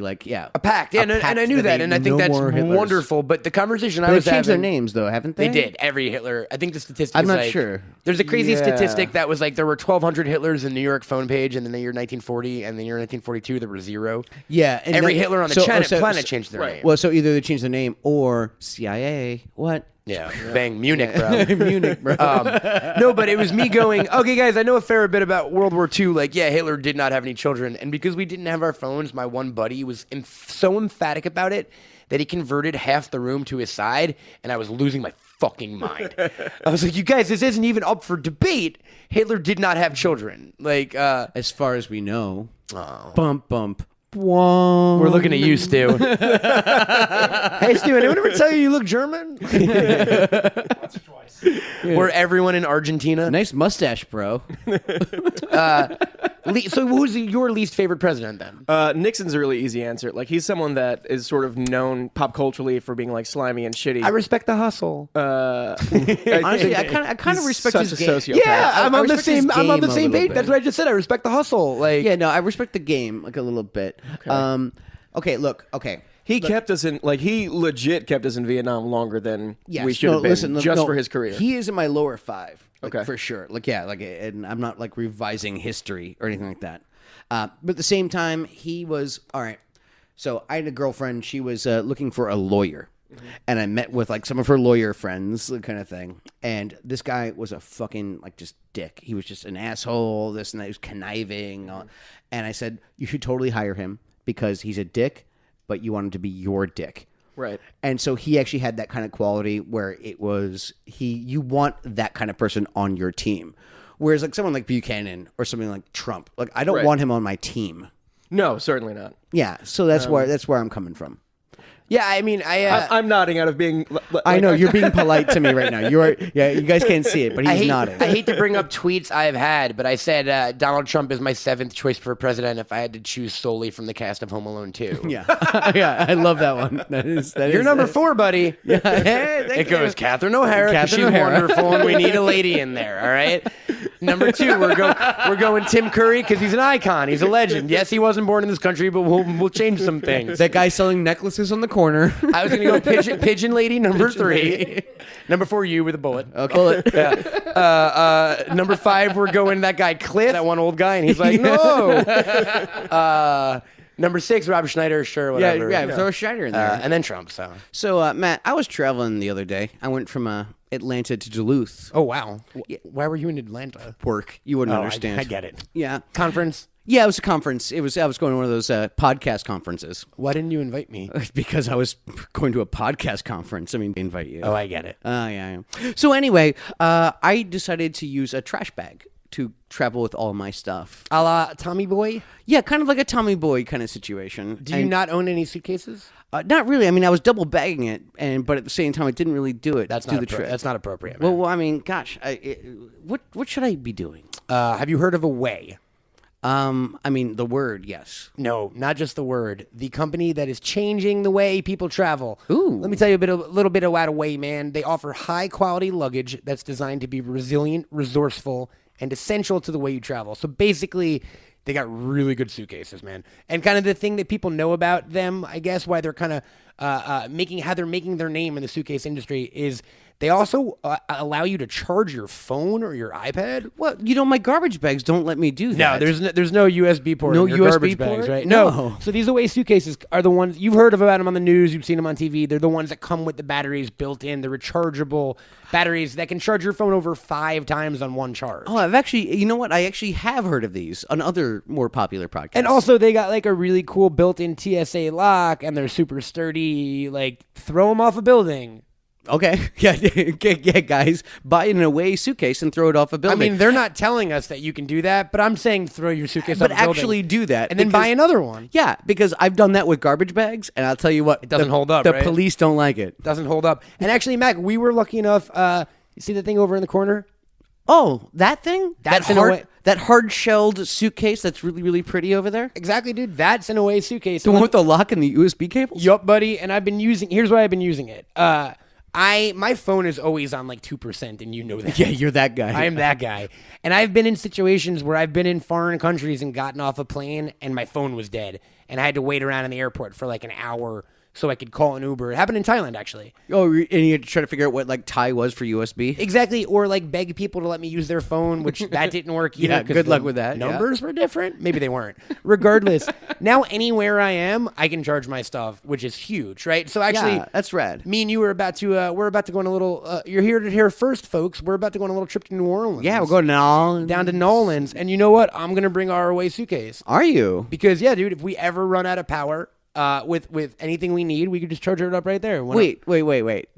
pact. Yeah, and I knew that, and I think no that's more Hitlers. wonderful. But the conversation I They've was changed their having, names though, haven't they? They did. Every Hitler. I think the statistic. I'm is not like, sure. There's a crazy Yeah. statistic that was like there were 1,200 Hitlers in the New York phone page in the year 1940, and in the year 1942 there were 0. Yeah, and Every that- Hitler on the planet changed their name. Well, so either they changed their name or CIA. What? Yeah, bang, Munich, bro. Munich, bro. No, but it was me going, okay, guys, I know a fair bit about World War II. Like, yeah, Hitler did not have any children. And because we didn't have our phones, my one buddy was so emphatic about it that he converted half the room to his side, and I was losing my fucking mind. I was like, you guys, this isn't even up for debate. Hitler did not have children. Like, As far as we know. Bump, bump. Whoa. we're looking at you, Stu. Hey, Stu, anyone ever tell you look German? Once or twice. Or everyone in Argentina? Nice mustache, bro. So who's your least favorite president then? Nixon's a really easy answer. Like he's someone that is sort of known pop culturally for being like slimy and shitty. I respect the hustle. Honestly, I kind of respect such his a game. sociopath. Yeah, I I'm on the respect his same. I'm on the game a same little page. bit. That's what I just said. I respect the hustle. Like, Yeah, no, I respect the game like a little bit. Okay, look. Okay. He kept us in, like, he legit kept us in Vietnam longer than Yes, we should have been, listen, just for his career. He is in my lower 5, like, Okay. for sure. Like, yeah, like, and I'm not like revising history or anything like that. But at the same time, he was all right. So I had a girlfriend. She was looking for a lawyer, and I met with like some of her lawyer friends, kind of thing. And this guy was a fucking like just dick. He was just an asshole. This and that. He was conniving. And I said, you should totally hire him because he's a dick, but you want him to be your dick. Right. And so he actually had that kind of quality where it was you want that kind of person on your team. Whereas like someone like Buchanan or something like Trump, like I don't Right. want him on my team. No, certainly not. Yeah, so that's where I'm coming from. yeah, I mean, I'm nodding out of being. I know you're being polite to me right now. You guys can't see it, but he's I nodding. hate to bring up tweets I've had, but I said Donald Trump is my 7th choice for president if I had to choose solely from the cast of Home Alone 2. Yeah, yeah, I love that one. You're number 4, buddy. Yeah, hey, It goes Catherine O'Hara because she's Catherine O'Hara. wonderful, and we need a lady in there. All right. Number 2, we're going Tim Curry because he's an icon. He's a legend. Yes, he wasn't born in this country, but we'll change some things. That guy selling necklaces on the corner. I was gonna go pigeon lady number 3. Number 4, you with a bullet. Okay. Number 5, we're going that guy Cliff, that one old guy, and he's like, no. Number 6, Rob Schneider, sure, whatever. Yeah, throw a Schneider in there. And then Trump. So, Matt, I was traveling the other day. I went from Atlanta to Duluth. Oh wow, why were you in Atlanta? Work. You wouldn't understand. I get it. Yeah. Conference. Yeah, it was a conference. I was going to one of those podcast conferences Why didn't you invite me? because I was going to a podcast conference. I mean, invite you. Oh, I get it. Yeah. So anyway, I decided to use a trash bag to travel with all my stuff. A la Tommy Boy. Yeah, kind of like a Tommy Boy kind of situation. Do you not own any suitcases? Not really. I mean, I was double bagging it, but at the same time, I didn't really do it. That's do not the trip. that's not appropriate. Man. Well, I mean, gosh, what should I be doing? Have you heard of Away? I mean, the word, yes. No, not just the word. The company that is changing the way people travel. Ooh. Let me tell you a little bit about Away, man. They offer high quality luggage that's designed to be resilient, resourceful, and essential to the way you travel. So basically, They got really good suitcases, man. And kind of the thing that people know about them, I guess, why they're kind of making their name in the suitcase industry is they also allow you to charge your phone or your iPad. Well, my garbage bags don't let me do that. No, there's no USB port. No in your USB garbage port? bags, right? No. So these Away suitcases are the ones you've heard about them on the news. You've seen them on TV. They're the ones that come with the batteries built in. The rechargeable batteries that can charge your phone over 5 times on one charge. Oh, I've actually, you know what? I actually have heard of these on other more popular podcasts. And also, they got like a really cool built-in TSA lock, and they're super sturdy. Like, throw them off a building. Okay. Yeah, guys, buy an Away suitcase and throw it off a I building. mean, they're not telling us that you can do that, but I'm saying throw your suitcase but off a building. actually do that. And then buy another one. Yeah, because I've done that with garbage bags, and I'll tell you what. It doesn't hold up, The right? police don't like it. Doesn't hold up. And actually, Mac, we were lucky enough. You see the thing over in the corner? Oh, that thing? That's that in a way- hard-shelled suitcase that's really, really pretty over there? Exactly, dude. That's an Away suitcase. The one with the lock and the USB cables? Yup, buddy. And I've been using. Here's why I've been using it. My phone is always on like 2%, and you know that. Yeah, you're that guy. I am that guy. And I've been in situations where I've been in foreign countries and gotten off a plane, and my phone was dead, and I had to wait around in the airport for like an hour so I could call an Uber. It happened in Thailand, actually. Oh, and you had to try to figure out what like Thai was for USB? Exactly, or like beg people to let me use their phone, which that didn't work either. Yeah, 'cause good the luck with that, yeah. Numbers were different. Maybe they weren't. Regardless, now anywhere I am, I can charge my stuff, which is huge, right? So actually, Yeah, that's rad. me and you are about to we're about to go on a little. You're here to hear first, folks. We're about to go on a little trip to New Orleans. Yeah, we're going down. down to New Orleans, and you know what? I'm gonna bring our Away suitcase Are you? because yeah, dude. If we ever run out of power, with anything we need, we could just charge it up right there. Wait.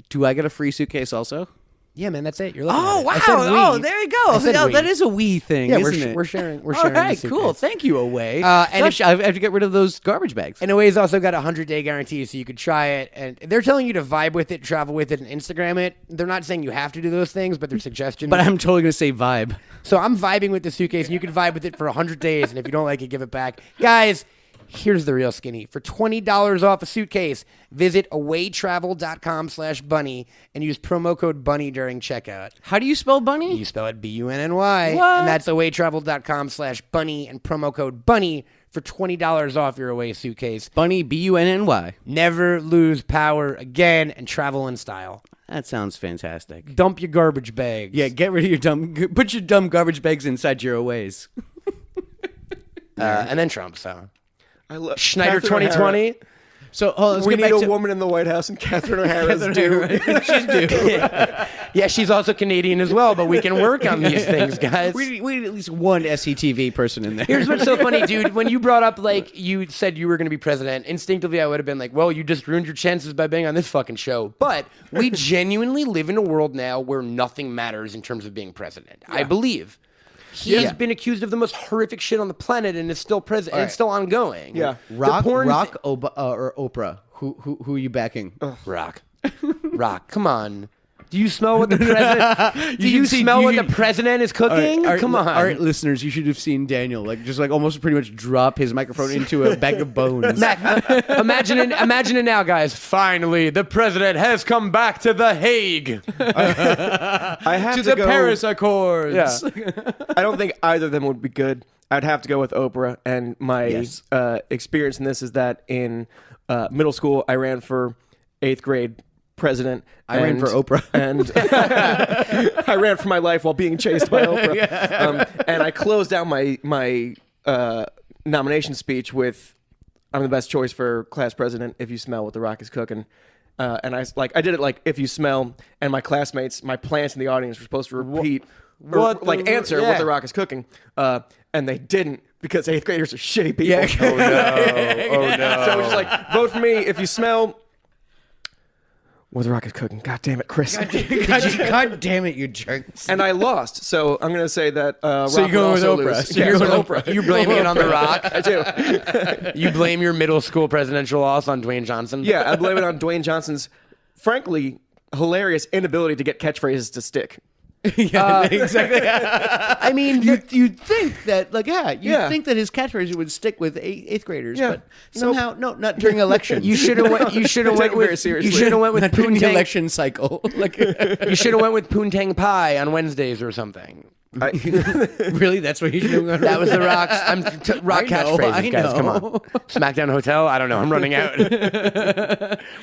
Do I get a free suitcase also? Yeah, man, that's it. You're looking Oh, at it. wow. I said we. Oh, there you go. I said No, we. that is a we thing, Yeah, isn't it? we're sharing. We're All sharing. the right, cool. suitcase. Thank you, Away. And Gosh, I have to get rid of those garbage bags. And Away's also got a 100-day guarantee, so you could try it. And they're telling you to vibe with it, travel with it, and Instagram it. They're not saying you have to do those things, but they're suggestions. But I'm totally going to say vibe. So I'm vibing with the suitcase, and you can vibe with it for 100 days. And if you don't like it, give it back. Guys, here's the real skinny. For $20 off a suitcase, visit awaytravel.com/bunny and use promo code bunny during checkout. How do you spell bunny? You spell it BUNNY. What? And that's awaytravel.com/bunny and promo code bunny for $20 off your Away suitcase. Bunny, BUNNY. Never lose power again and travel in style. That sounds fantastic. Dump your garbage bags. Yeah, get rid of your put your dumb garbage bags inside your Aways. And then Trump, so. I love Schneider Catherine 2020. O'Hara. So let's We get need back a to woman in the White House, and Catherine O'Hara's due. She's due. Yeah, she's also Canadian as well, but we can work on these things, guys. We need at least one SCTV person in there. Here's what's so funny, dude. When you brought up, like, you said you were going to be president, instinctively I would have been like, well, you just ruined your chances by being on this fucking show. But we genuinely live in a world now where nothing matters in terms of being president. I believe. He has been accused of the most horrific shit on the planet and is still president. And it's still ongoing. Yeah. Rock, The porn or Oprah. Who are you backing? Rock. Rock. Come on. Do you smell what the president? Do you smell what the president is cooking? Come on. All right, listeners, you should have seen Daniel just almost pretty much drop his microphone into a bag of bones. Mac, imagine it now, guys. Finally, the president has come back to The Hague. I have To to the go. Paris Accords. Yeah. I don't think either of them would be good. I'd have to go with Oprah. And my experience in this is that in middle school, I ran for 8th grade president. I ran for Oprah. And I ran for my life while being chased by Oprah. And I closed out my nomination speech with, I'm the best choice for class president if you smell what the Rock is cooking. And I did it like, if you smell, and my classmates, my plants in the audience were supposed to repeat, answer what the Rock is cooking. And they didn't, because 8th graders are shitty people. Yeah. Oh no. So it was just like, vote for me if you smell what the Rock is cooking. God damn it, Chris. God damn it, you jerks. And I lost, so I'm going to say that Rock you're going would with also Oprah. lose. So Yeah, you're so going Oprah. You blaming it on The Rock? I do. You blame your middle school presidential loss on Dwayne Johnson? Yeah, I blame it on Dwayne Johnson's, frankly, hilarious inability to get catchphrases to stick. Yeah, exactly. I mean, You'd think that, Yeah. think that his catchphrase would stick with eighth graders, Yeah. but somehow, not during elections. you should have went. You should have went Take it very with. seriously. You should have went with not during the poontang. election cycle. You should have went with poontang pie on Wednesdays or something. Really? That's what you should do? That was the Rock's Rock I know, catchphrases, I guys. Come know. on. SmackDown Hotel. I don't know. I'm running out.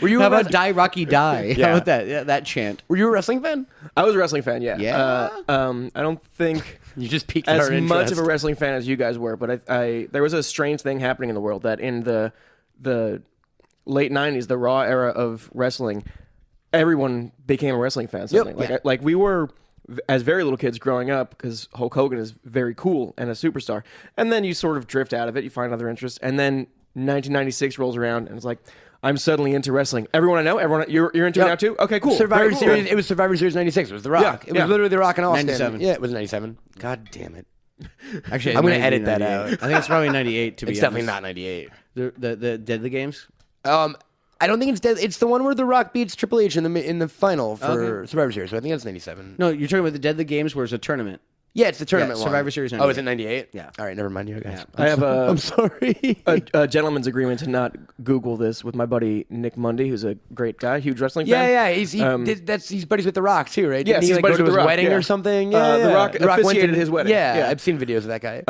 Were you? How a about wrest- Die Rocky Die? Yeah. How about that? Yeah, that chant. Were you a wrestling fan? I was a wrestling fan. Yeah. Yeah? I don't think You just piqued as our much interest. of a wrestling fan as you guys were, but I there was a strange thing happening in the world that in the late '90s, the Raw era of wrestling, everyone became a wrestling fan. Suddenly. Like we were as very little kids growing up because Hulk Hogan is very cool and a superstar, and then you sort of drift out of it, you find other interests, and then 1996 rolls around and it's like I'm suddenly into wrestling. Everyone I know, you're into it now too. Okay, cool. Survivor Very cool. Series. It was Survivor Series '96. It was The Rock. Yeah, It was yeah. literally The Rock and Austin. 97. Yeah, it was '97. God damn it. Actually, I'm gonna it might edit be that 98. out. I think it's probably 98. To be It's honest, definitely not '98. the Deadly Games. I don't think it's dead. It's the one where The Rock beats Triple H in the final for Survivor Series. So I think that's '97. No, you're talking about the Deadly Games, where it's a tournament. Yeah, it's the tournament one. Survivor Series Oh, is it 98. '98? Yeah. All right, never mind you guys. I have I'm sorry. a gentleman's agreement to not Google this with my buddy Nick Mundy, who's a great guy, huge wrestling fan. Yeah, he's buddies with The Rock too, right? Yes, Didn't he he's like buddies go to with his The Rock, wedding yeah. or something? The Yeah, Rock went officiated to- his wedding. Yeah, Yeah. I've seen videos of that guy.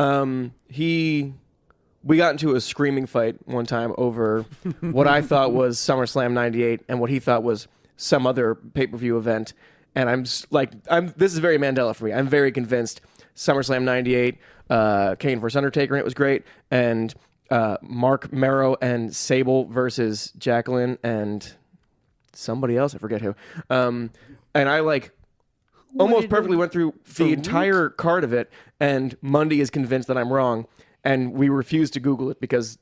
We got into a screaming fight one time over what I thought was SummerSlam '98 and what he thought was some other pay-per-view event. And this is very Mandela for me. I'm very convinced SummerSlam '98, Kane vs Undertaker, and it was great, and Mark Merrow and Sable versus Jacqueline and somebody else, I forget who. And I almost perfectly went through the entire card of it, and Mundy is convinced that I'm wrong, and we refuse to Google it because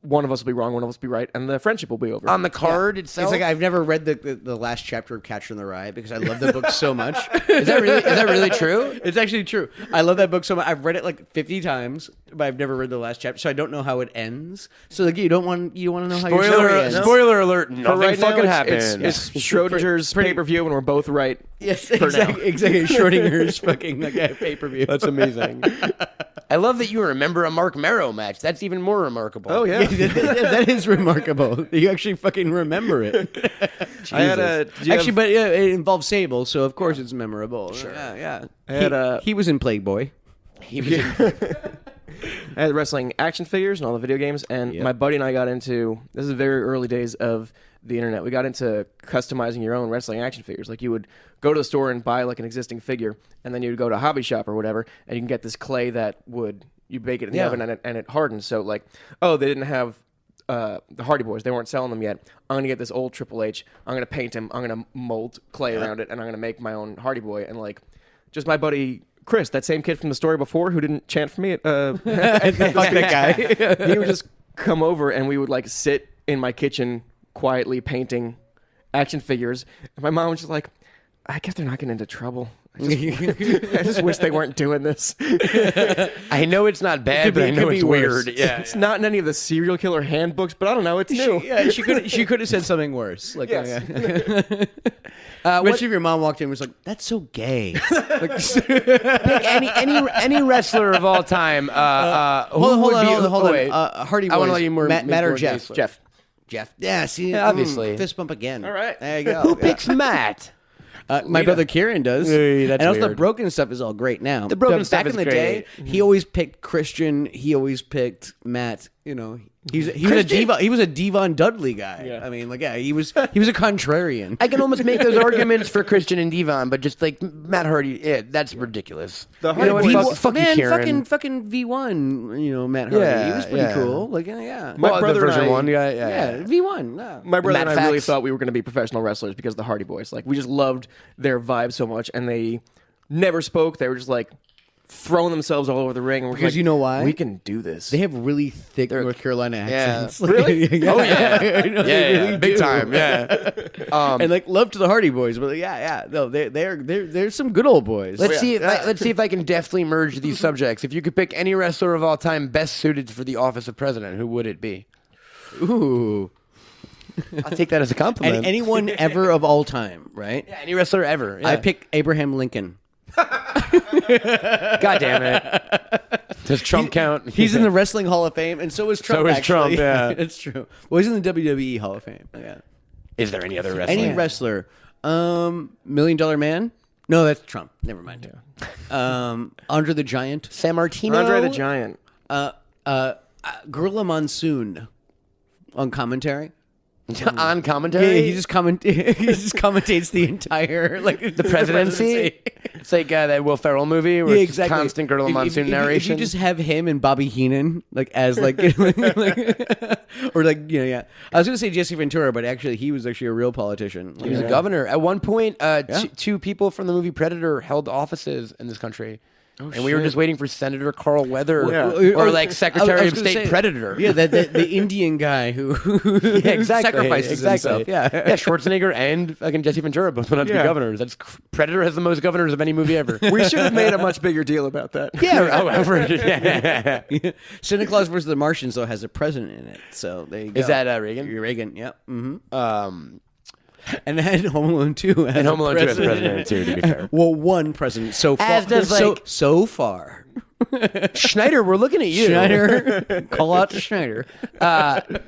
one of us will be wrong, one of us will be right, and the friendship will be over. On the card itself. It's like I've never read the last chapter of Catcher in the Rye because I love the book so much. Is that really true? It's actually true. I love that book so much. I've read it like 50 times, but I've never read the last chapter, so I don't know how it ends. So like you want to know how your story ends. Spoiler alert! For Nothing right now, fucking it's happened. Schrodinger's pay-per-view, and we're both right. Yes, for now. exactly. Schrodinger's fucking pay-per-view. That's amazing. I love that you remember a Mark Merrow match. That's even more remarkable. Oh yeah. That is remarkable. You actually fucking remember it. I had a But yeah, it involves Sable, so of course it's memorable. Sure. Yeah. I had he was in Plague Boy. I had wrestling action figures and all the video games, and my buddy and I got into, this is the very early days of the internet, we got into customizing your own wrestling action figures. Like you would go to the store and buy like an existing figure, and then you would go to a hobby shop or whatever, and you can get this clay that you bake it in the oven and it hardens. So like, oh, they didn't have the Hardy Boys, they weren't selling them yet. I'm gonna get this old Triple H, I'm gonna paint him, I'm gonna mold clay around it, and I'm gonna make my own Hardy Boy. And like, just my buddy Chris, that same kid from the story before who didn't chant for me, fuck that guy. He would just come over and we would like sit in my kitchen quietly painting action figures. And my mom was just like, I guess they're not getting into trouble. I just wish they weren't doing this. I know it's not bad, but I know it's weird. Yeah, It's not in any of the serial killer handbooks, but I don't know. It's new. She could have said something worse. Like, Yes. Which if your mom walked in and was like, "That's so gay." Pick any wrestler of all time. Hold on. Hardy Boys. I want to let you Matt or more Jeff? gay. Jeff. Yeah. See. Yeah, obviously. Fist bump again. All right. There you go. Who picks Matt? My brother Kieran does. Hey, that's and also the weird. broken stuff is all great now. The broken But stuff back is in the day, he always picked Christian. He always picked Matt. You know, he was a diva. He was a Devon Dudley guy. Yeah. I mean, like, yeah, he was a contrarian. I can almost make those arguments for Christian and Devon, but just like Matt Hardy, that's ridiculous. The You know what? Hardy Boys- Fuck you, Man, Kieran. fucking V1. You know, Matt Hardy. Yeah, he was pretty yeah. cool. Like, yeah. My Well, brother the and version I- one guy. Yeah, V1. Yeah. My brother Matt and I really Fax. thought we were going to be professional wrestlers because of the Hardy Boys. Like, we just loved their vibe so much, and they never spoke. They were just like throwing themselves all over the ring. And we're Because like, you know why? We can do this. They have really thick North Carolina accents. Really? yeah. Oh yeah, I know they really big do. time. Yeah. And like love to the Hardy Boys, but yeah. No, they're some good old boys. Let's see if I can deftly merge these subjects. If you could pick any wrestler of all time best suited for the office of president, who would it be? Ooh. I'll take that as a compliment. And anyone ever of all time, right? Yeah, any wrestler ever. Yeah. I pick Abraham Lincoln. God damn it. Does Trump count? He's in the Wrestling Hall of Fame, and so is Trump. So is actually. Trump, yeah. It's true. Well, he's in the WWE Hall of Fame. Yeah. Is there any other wrestler? Any wrestler. $1 Million Man. No, that's Trump. Never mind. Andre the Giant. San Martino. Andre the Giant. Gorilla Monsoon on commentary. On commentary. Yeah, he just commentates the entire the presidency. It's like that Will Ferrell movie where Yeah, it's just exactly. constant Gorilla Monsoon If narration. you just have him and Bobby Heenan as or yeah. I was gonna say Jesse Ventura, but actually he was actually a real politician. He was a governor. At one point, two people from the movie Predator held offices in this country. And we were just waiting for Senator Carl Weather or like Secretary of State Predator. Yeah, the Indian guy who sacrifices himself. Yeah. Schwarzenegger and fucking Jesse Ventura both went on to be governors. Predator has the most governors of any movie ever. We should have made a much bigger deal about that. Santa Claus versus the Martians though has a president in it, so there you go. Is that Reagan? Reagan, yeah. Mm-hmm. And then Home Alone 2 has And Home Alone 2 has a president. president too, to be fair. Well, one president so far. As does, so far. Schneider, we're looking at you. Schneider, call out to Schneider.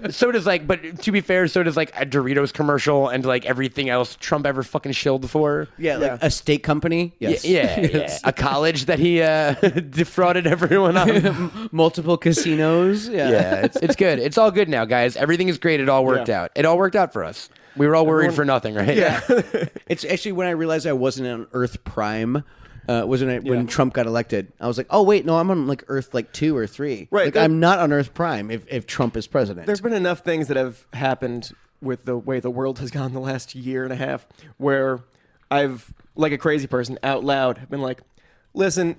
So does but to be fair, so does a Doritos commercial and everything else Trump ever fucking shilled for. Yeah, a steak company. Yes. Yeah. A college that he defrauded everyone on. Multiple casinos. Yeah, it's good. It's all good now, guys. Everything is great. It all worked out. It all worked out for us. We were all worried for nothing, right? Yeah. It's actually when I realized I wasn't on Earth Prime. When Trump got elected, I was like, "Oh wait, no, I'm on Earth 2 or 3. Right, I'm not on Earth Prime if Trump is president." There's been enough things that have happened with the way the world has gone the last year and a half, where I've, like a crazy person, out loud been like, "Listen,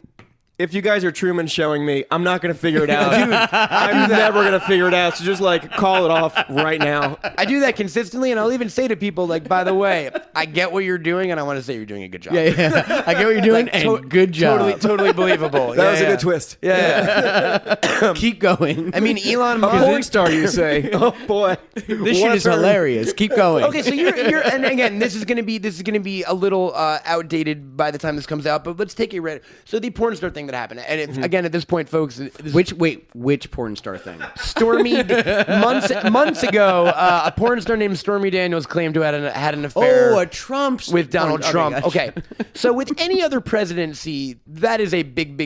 if you guys are Truman showing me, I'm not going to figure it out. I'm never going to figure it out. So just call it off right now." I do that consistently, and I'll even say to people, by the way, I get what you're doing, and I want to say you're doing a good job. Yeah. I get what you're doing, and good job. Totally believable. That was a good twist. Yeah. Keep going. I mean, Elon A Musk. porn star, you say? Oh boy, This shit is hilarious. Keep going. Okay, so you're and again, this is gonna be a little outdated by the time this comes out, but let's take it right. So the porn star thing that happened, and it's, again, at this point, folks, Which porn star thing? Stormy months ago, a porn star named Stormy Daniels claimed to have had an affair. Oh, a Trump's with Donald Trump. gotcha. Okay. So with any other presidency, that is a big,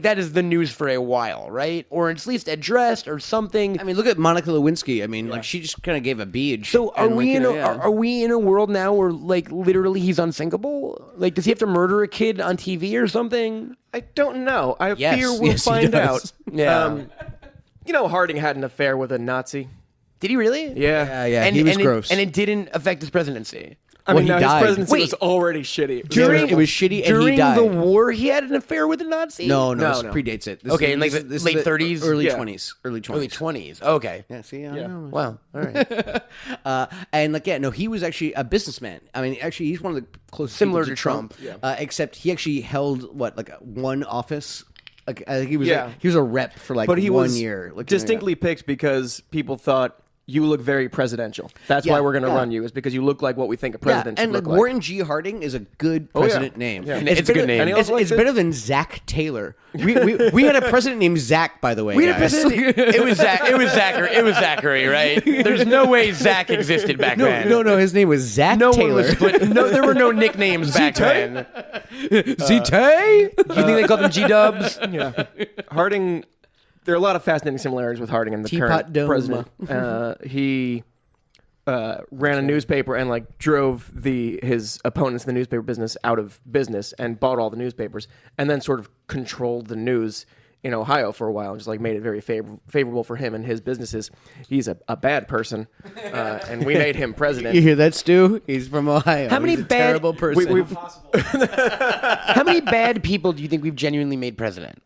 that is the news for a while, right? Or at least addressed or something. I mean, look at Monica Lewinsky. I mean, she just kind of gave a beach. So are and, we in yeah. are we in a world now where literally he's unsinkable? Does he have to murder a kid on TV or something? I don't know. I Yes. fear we'll Yes, he find does. out. Yeah. Harding had an affair with a Nazi. Did he really? Yeah. Yeah, he was gross. And it didn't affect his presidency. I Well, mean, he no, died. his presidency Wait. was already shitty. it was shitty, and he During died. the war, he had an affair with a Nazi? No, No, this no. predates it. This Okay, in this the this late the 30s? early Yeah. 20s, early 20s. Early 20s. Okay. Yeah, see, I don't know. Wow. All right. And he was actually a businessman. I mean, actually, he's one of the closest Similar people to Trump. except he actually held one office. I think he was Yeah. he was a rep for But he 1 was year. distinctly picked because people thought you look very presidential. That's why we're going to run you, is because you look like what we think a president should and look like. Warren G. Harding is a good president name. Yeah. It's a good name. And he It's, also it's likes better than Zach Taylor. We had a president named Zach, by the way. We had a guys. president. It was Zachary, right? There's no way Zach existed back then. No. His name was Zach No Taylor. one was split. No, there were no nicknames back then. Z-Tay? You think they called him G-Dubs? Yeah. Harding, there are a lot of fascinating similarities with Harding and the Teapot current Dome. president. He ran a newspaper and drove his opponents in the newspaper business out of business and bought all the newspapers, and then sort of controlled the news in Ohio for a while and just made it very favorable for him and his businesses. He's a bad person, and we made him president. You hear that, Stu? He's from Ohio. How many He's a bad- terrible person. How many bad people do you think we've genuinely made president?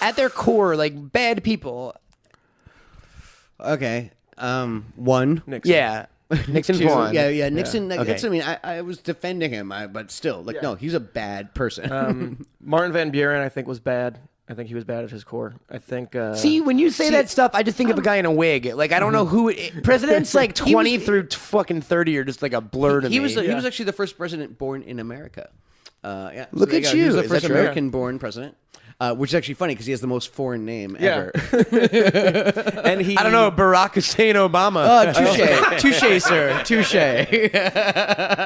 At their core, bad people. Okay. One. Nixon. Yeah. Nixon's one. Yeah. Nixon. Okay. That's, I mean, I was defending him, but still, no, he's a bad person. Martin Van Buren, I think, was bad. I think he was bad at his core. I think. See, when you say that stuff, I just think of a guy in a wig. I don't know who presidents 20 through fucking 30 are just a blur to he me. was he was actually the first president born in America. Look there at go. He was you. the Is first that true? American-born president. which is actually funny because he has the most foreign name Yeah. ever. And he, I don't know, Barack Hussein Obama. Touche, sir, touche.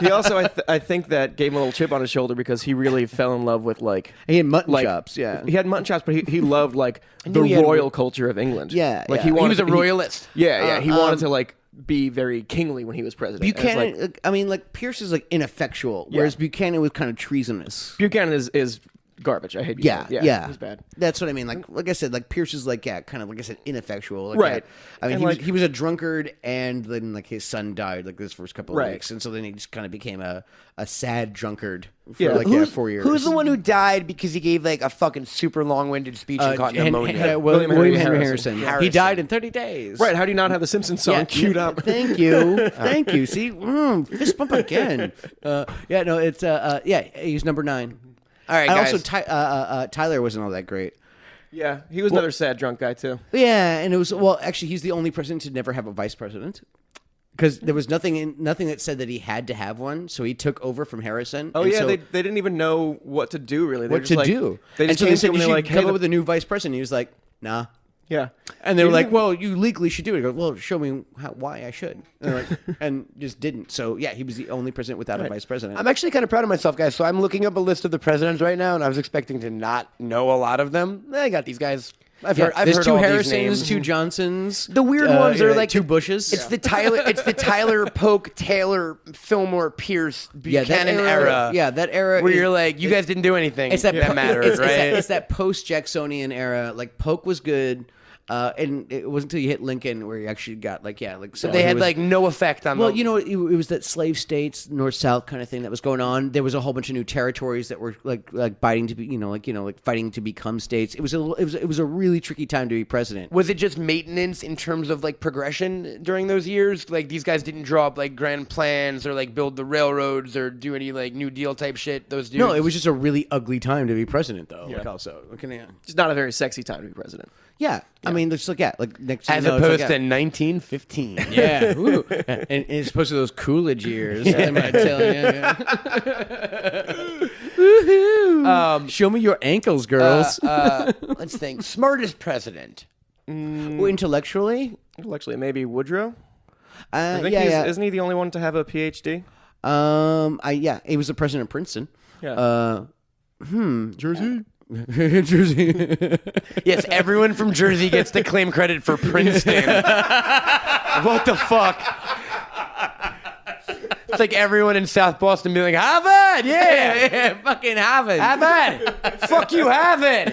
He also, I think that gave him a little chip on his shoulder because he really fell in love with like He had mutton like chops, yeah. he had mutton chops, but he loved like the he had- royal culture of England. Yeah, like yeah. he He wanted. was a royalist. Yeah. He wanted to like be very kingly when he was president. And it's Buchanan, like, I mean, like Pierce is like ineffectual, whereas Buchanan was kind of treasonous. Buchanan is garbage. I hate Yeah, Buchanan. yeah, he's bad. That's what I mean. Like I said, like Pierce is like kind of like I said, ineffectual. Like, Right. I mean, And, he was like- he was a drunkard, and then like his son died like this first couple of Right. weeks, and so then he just kind of became a sad drunkard for Yeah. like Who's, 4 years. who's the one who died because he gave like a fucking super long-winded speech and caught pneumonia? William Henry Henry Harrison. Harrison. He died in 30 days. Right? How do you not have the Simpsons song queued up? Thank you, thank you. See, fist bump again. He's number 9. All right, And guys. also, Tyler wasn't all that great. Yeah, he was another sad drunk guy too. Yeah, and it was actually, he's the only president to never have a vice president because there was nothing that said that he had to have one. So he took over from Harrison. Oh and yeah, so, they didn't even know what to do really. They were what just to like, do. They And just so came they to said him you and should they're like, come hey, up with a new vice president. He was like, nah. yeah. And they were like, well, you legally should do it. He goes, well, show me why I should. And, they're like, and just didn't. So yeah, he was the only president without a vice president. I'm actually kind of proud of myself, guys. So I'm looking up a list of the presidents right now, and I was expecting to not know a lot of them. I got these guys. I've heard There's all 2 these Harrisons, names. 2 Johnsons. The weird ones are like 2 Bushes. It's the Tyler Polk, Taylor, Fillmore, Pierce, that Buchanan era. Yeah, that era. Where is- you're like, you guys didn't do anything. It's that mattered, it's, right? It's that post-Jacksonian era. Like Polk was good, and it wasn't until you hit Lincoln where you actually got like So they had like no effect on. Well, the, you know, it was that slave states, north-south kind of thing that was going on. There was a whole bunch of new territories that were like biting to be, like fighting to become states. It was a really tricky time to be president. Was it just maintenance in terms of like progression during those years? Like these guys didn't draw up like grand plans or like build the railroads or do any like New Deal type shit. Those dudes. No, it was just a really ugly time to be president, though. Like also, It's not a very sexy time to be president. yeah. I mean, just like next thing as you know, it's opposed like, to 1915. yeah, ooh. and as opposed to those Coolidge years, I'm gonna tell you. Woohoo! Show me your ankles, girls. Let's think. Smartest president. Well, intellectually, Actually, maybe Woodrow. I think yeah. isn't he the only one to have a PhD? He was the president of Princeton. Yeah. Jersey. Jersey. Yes, everyone from Jersey gets to claim credit for Princeton. What the fuck? It's like everyone in South Boston being like, Harvard, yeah, Fucking Harvard. Harvard, fuck you, Harvard.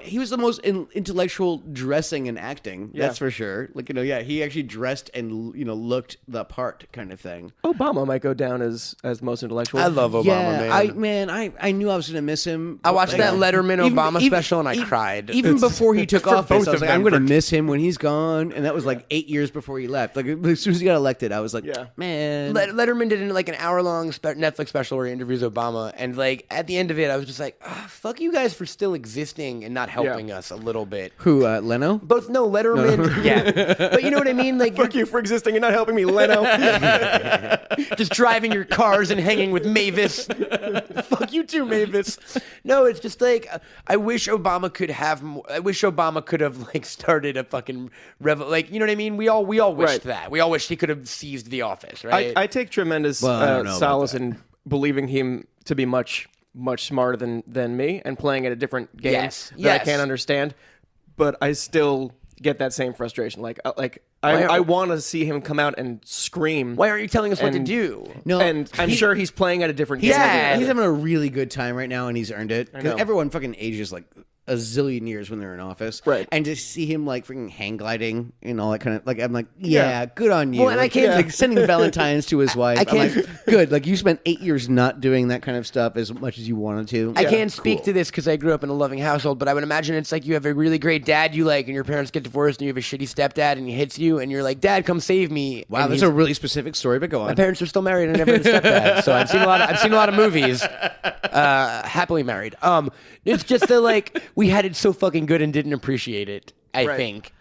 He was the most intellectual dressing and acting. Yeah. That's for sure. Like he actually dressed and looked the part, kind of thing. Obama might go down as most intellectual. I love Obama, man. I knew I was gonna miss him. I watched that Letterman Even- Obama even- special and I even- cried. Even before he took For office, both I was of like, I'm them, gonna miss him when he's gone, and that was like 8 years before he left. Like as soon as he got elected, I was like, Yeah. man. Letterman did like an hour-long Netflix special where he interviews Obama, and like at the end of it, I was just like, fuck you guys for still existing and not helping us a little bit. Who? Leno? Both no Letterman, yeah, but you know what I mean. Like Fuck you for existing and not helping me, Leno. just driving your cars and hanging with Mavis. Fuck you too, Mavis. No, it's just like I wish Obama could have more. I wish Obama could have like started a fucking like you know what I mean. We all wished Right. that. We all wished he could have seized the office, right? I take tremendous Well, I don't know about solace that. in believing him to be much smarter than me and playing at a different game Yes. that Yes. I can't understand. But I still get that same frustration. Why I want to see him come out and scream. Why aren't you telling us what to And- do? No, And I'm sure he's playing at a different game. Yeah. he's having a really good time right now, and he's earned it. know. Because everyone fucking ages like a zillion years when they're in office, Right. And to see him like freaking hang gliding and all that kind of like, I'm like, yeah, Yeah. good on you. Well, and I Like, can't- like sending Valentines to his wife. I can't- I'm like, good. Like you spent 8 years not doing that kind of stuff as much as you wanted to. I can't speak to this because I grew up in a loving household, but I would imagine it's like you have a really great dad you like, and your parents get divorced, and you have a shitty stepdad, and he hits you, and you're like, Dad, come save me. Wow, And that's he's- a really specific story, but go My on. parents are still married and never had a stepdad, so I've seen a lot of movies. Happily married. It's just that like we had it so fucking good and didn't appreciate it. I Right. think.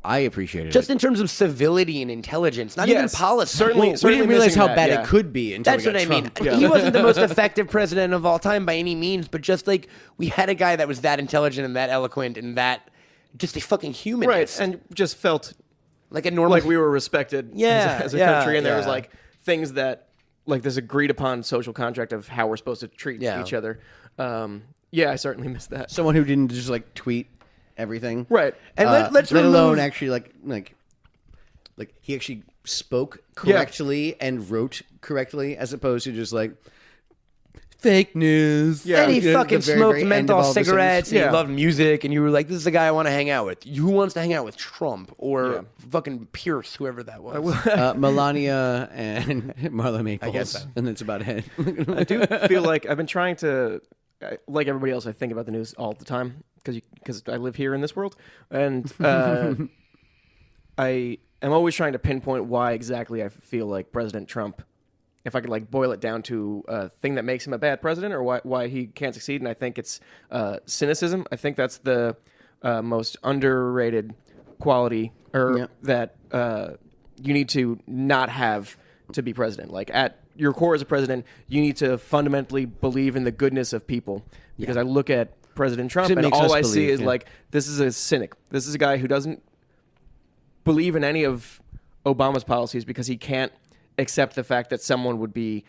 I appreciated Just it. in terms of civility and intelligence, not even Yes, policy. certainly- We didn't realize missing how that, bad yeah. it could be until That's we what got I mean. Trump. He wasn't the most effective president of all time by any means, but just like we had a guy that was that intelligent and that eloquent and that just a fucking human. Right, and just felt like a normal. like we were respected Yeah, as a yeah, country, and there was yeah. like things that like this agreed upon social contract of how we're supposed to treat Yeah. each other. Yeah, I certainly missed that. Someone who didn't just like tweet everything, Right. And let's let alone remove- actually like he actually spoke correctly and wrote correctly, as opposed to just like fake news. Yeah. And he The fucking very, smoked very end of menthol all the cigarettes. And Yeah. he loved music, and you were like, "This is the guy I want to hang out with." Who wants to hang out with Trump or fucking Pierce, whoever that was? Melania and Marla Maples. guess so. And that's about it. I do feel like I've been trying to, like everybody else, I think about the news all the time because I live here in this world, and I am always trying to pinpoint why exactly I feel like President Trump, if I could like boil it down to a thing that makes him a bad president or why he can't succeed, and I think it's cynicism. I think that's the most underrated quality that you need to not have to be president. Like at your core as a president, you need to fundamentally believe in the goodness of people. Because I look at President Trump It and makes all us I see believe, is yeah. like, this is a cynic. This is a guy who doesn't believe in any of Obama's policies because he can't accept the fact that someone would be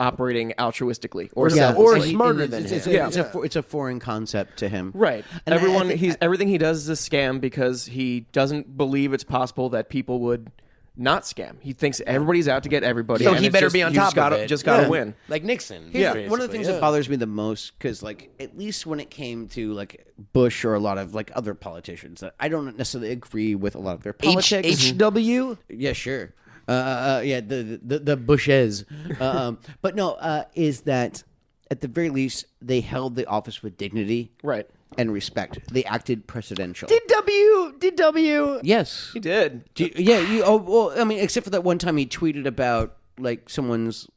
operating altruistically or selflessly. smarter than him. It's a foreign concept to him. Right. And Everyone, I think- everything he does is a scam because he doesn't believe it's possible that people would not scam. He thinks everybody's out to get everybody. So and he it's better just- be on you top just of it. Just gotta Yeah. win. Like Nixon. One of the basically, things yeah. that bothers me the most, because like at least when it came to like Bush or a lot of like other politicians, that I don't necessarily agree with a lot of their politics. HW. Yeah, sure. Yeah, the Bushes. But no, is that at the very least they held the office with dignity, Right. and respect. They acted presidential. Did W? Yes. He did. Oh, well, I mean, except for that one time he tweeted about like someone's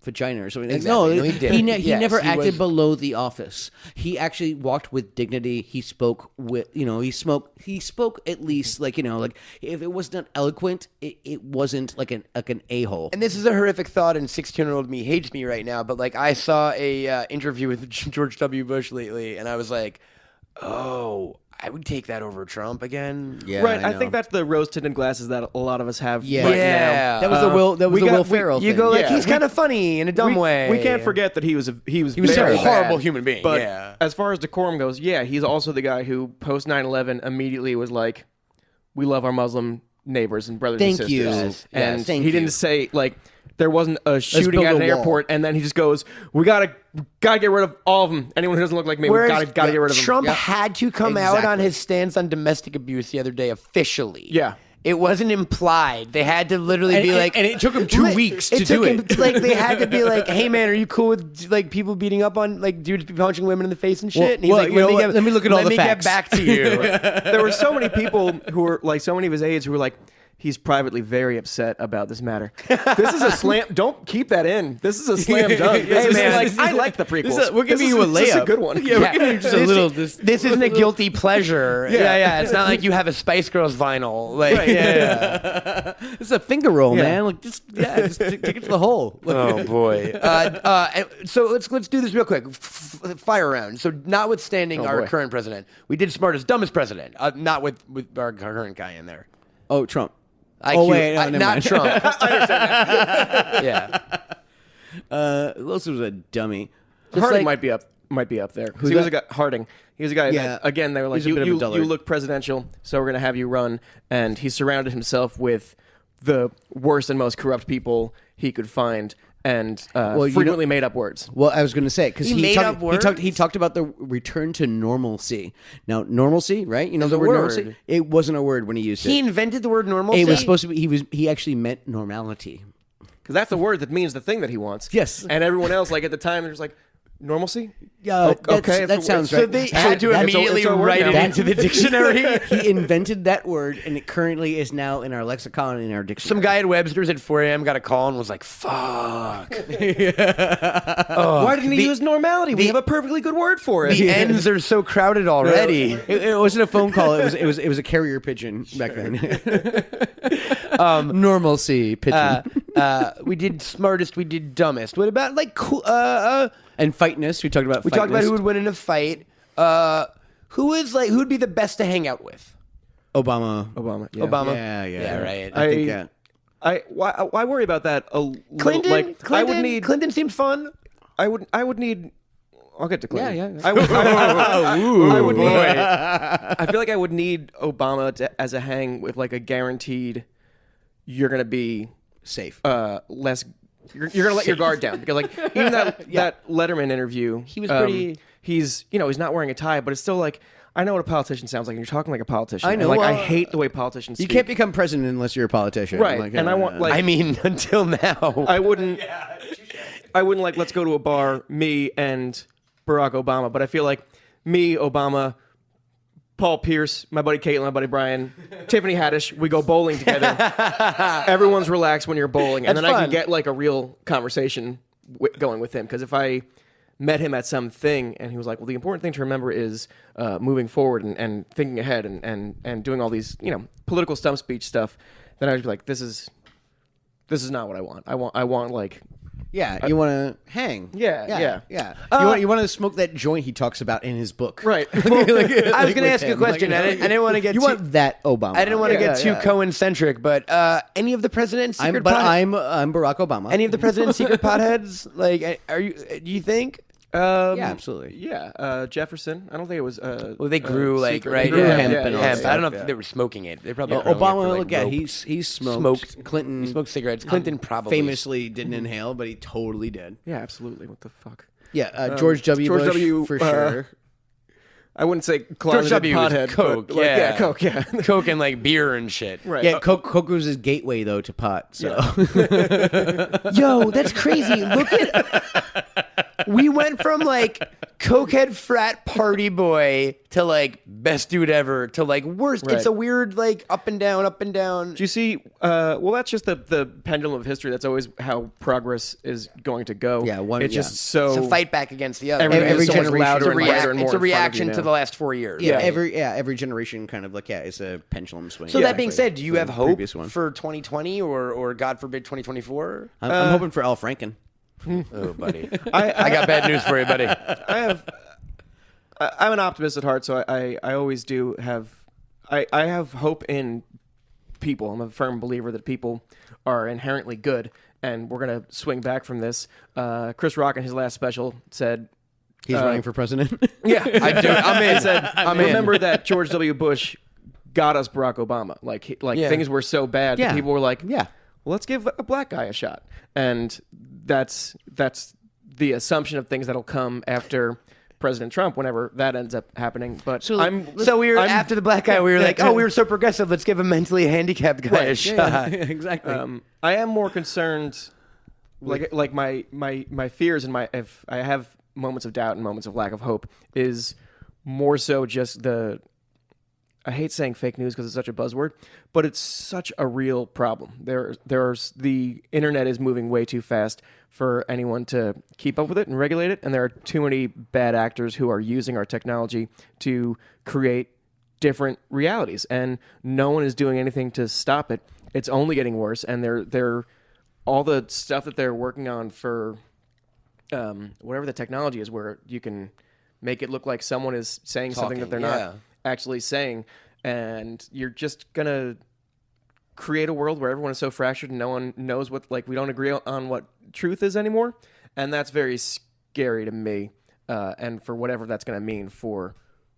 vagina or something. Like, Exactly. No, No, he didn't. he Yes, never he acted was- below the office. He actually walked with dignity. He spoke with, he spoke at least like, like if it was not eloquent, it wasn't like an a-hole. And this is a horrific thought, and 16-year-old me hates me right now. But like, I saw a interview with George W. Bush lately, and I was like, oh, I would take that over Trump again. Yeah, Right. I know. think that's the rose-tinted glasses that a lot of us have Yeah. right Yeah. now. That was the Will. That was the Will Ferrell You thing. go like Yeah. he's kind of funny in a dumb way. We can't forget that he was He was very a horrible bad. human being. But yeah. as far as decorum goes, yeah, he's also the guy who post 9/11 immediately was like, "We love our Muslim neighbors and brothers Thank and you. sisters." Yes, And yes, thank he didn't you. say like there wasn't a shooting build at an a wall. airport, and then he just goes, "We gotta get rid of all of them. Anyone who doesn't look like me, Whereas we gotta get rid of them." Trump had to come out on Exactly. his stance on domestic abuse the other day officially. Yeah. It wasn't implied. They had to literally be like, and it took him 2 weeks to do it. Like they had to be like, "Hey man, are you cool with like people beating up on like dudes punching women in the face and shit?" Well- and he's well, like, you know what? Let me look at all the Let facts." me get back to you. There were so many people who were like, so many of his aides who were like, he's privately very upset about this matter. This is a slam. Don't keep that in. This is a slam dunk. This is man. like, I like the prequels. we're giving you a This is a layup. good one. Yeah, we're giving you just a little. This This isn't a guilty pleasure. Yeah. It's not like you have a Spice Girls vinyl. Like, yeah. This is a finger roll, Yeah. man. Like just take it to the hole. Oh boy. So let's do this real quick. Fire round. So notwithstanding our boy. current president, we did smartest, dumbest president. Not with our current guy in there. Oh, Trump. IQ, Oh, wait, no, never not mind. Trump. I understand that. Yeah. Who else was a dummy? Harding like- might be up there. 'Cause he was a guy. Harding. He was a guy. Yeah. That, again, they were like, He's a bit of a you dullard. look presidential, so we're gonna have you run. And he surrounded himself with the worst and most corrupt people he could find, and frequently made up words. Well, I was going to say because He made up he talked about the return to normalcy. Now, normalcy, right? You know the a word word. normalcy. It wasn't a word when he used He it. invented the word normal. It was supposed to be. He actually meant normality. Because that's the word that means the thing that he wants. Yes. And everyone else, like at the time, they're just like, Normalcy? Yeah, okay, that sounds right. So they had to That's- immediately it's a word write it now. into the dictionary. He invented that word, and it currently is now in our lexicon and in our dictionary. Some guy at Webster's at 4 a.m. got a call and was like, "Fuck." Why didn't he use normality? We have a perfectly good word for it. The ends are so crowded already. It wasn't a phone call. It was a carrier pigeon back then. Normalcy pigeon We did smartest. We did dumbest. What about like cool? and fightness. We talked about. We talked about fightness. who would win in a fight. Who would be the best to hang out with? Obama. Yeah. Obama. Yeah, right. I think that. Why worry about that? Clinton. Like, Clinton. I would need. Clinton seemed fun. I would need. I'll get to Clinton. Yeah. I would need. I feel like I would need Obama as a hang with like a guaranteed. You're gonna be Safe. less. You're gonna let your guard down because like even that Letterman interview. He was pretty. He's he's not wearing a tie, but it's still like. I know what a politician sounds like, and you're talking like a politician. I know, And, like I well, hate the way politicians You speak. can't become president unless you're a politician. Right, Like, and I want like I mean, until now. I wouldn't like let's go to a bar, me and Barack Obama, but I feel like me, Obama, Paul Pierce, my buddy Caitlin, my buddy Brian, Tiffany Haddish, we go bowling together. Everyone's relaxed when you're bowling, and That's then I fun. can get like a real conversation going with him because if I met him at something and he was like, well, the important thing to remember is moving forward and thinking ahead and doing all these, political stump speech stuff, then I'd be like, this is not what I want. I want like, Yeah, you want to hang. Yeah. You want to smoke that joint he talks about in his book. right. I was going to ask you a question. I didn't want to get. You too, want that Obama. I didn't want to get too yeah. Cohen-centric, but any of the president's secret I'm Barack Obama. any of the president's secret potheads? Like, are you? Do you think? Yeah, absolutely. Yeah, Jefferson. I don't think it was. Well, they grew like secret. right. They grew Yeah, hemp hemp. and all that I don't know stuff, if they were smoking it. They probably Obama, like, rope. he's smoked. Clinton He smoked cigarettes. Clinton probably famously didn't inhale, but he totally did. Yeah, absolutely. What the fuck? Yeah, George W. George Bush W., for sure. I wouldn't say George closeted W. was pothead. coke. but, like, Yeah, Coke. Yeah. Coke and like beer and shit. Right. Yeah, Coke was his gateway though to pot. So Yo, that's crazy. Look at. We went from like cokehead frat party boy to like best dude ever to like worst. Right. It's a weird like up and down, up and down. Do you see? Well, that's just the pendulum of history. That's always how progress is going to go. Yeah, it's just so. It's a fight back against the other. Everything Every is so much generation- louder It's a, and reac- louder and more it's a in front of you reaction now. to the last 4 years. every generation kind of is a pendulum swing. So that being said, do you From have the hope previous one. for 2020 or God forbid 2024? I'm hoping for Al Franken. Oh, buddy. I got bad news for you, buddy. I'm an optimist at heart, so I always do have. I have hope in people. I'm a firm believer that people are inherently good, and we're gonna swing back from this. Chris Rock in his last special said. He's running for president. Yeah, I do. I'm in. I'm remember that George W. Bush got us Barack Obama. Yeah. Things were so bad Yeah. that people were like, Yeah. well, let's give a black guy a shot. And that's the assumption of things that'll come after President Trump, whenever that ends up happening. But So we were I'm- after the black guy. We were like, oh, we were so progressive. Let's give a mentally handicapped guy a shot. exactly. I am more concerned, like my fears and if I have moments of doubt and moments of lack of hope is more so just I hate saying fake news because it's such a buzzword, but it's such a real problem. The internet is moving way too fast for anyone to keep up with it and regulate it, and there are too many bad actors who are using our technology to create different realities, and no one is doing anything to stop it. It's only getting worse, and they're all the stuff that they're working on for whatever the technology is, where you can make it look like someone is saying something that they're not actually saying, and you're just gonna create a world where everyone is so fractured and no one knows what, like, we don't agree on what truth is anymore, and that's very scary to me, and for whatever that's gonna mean for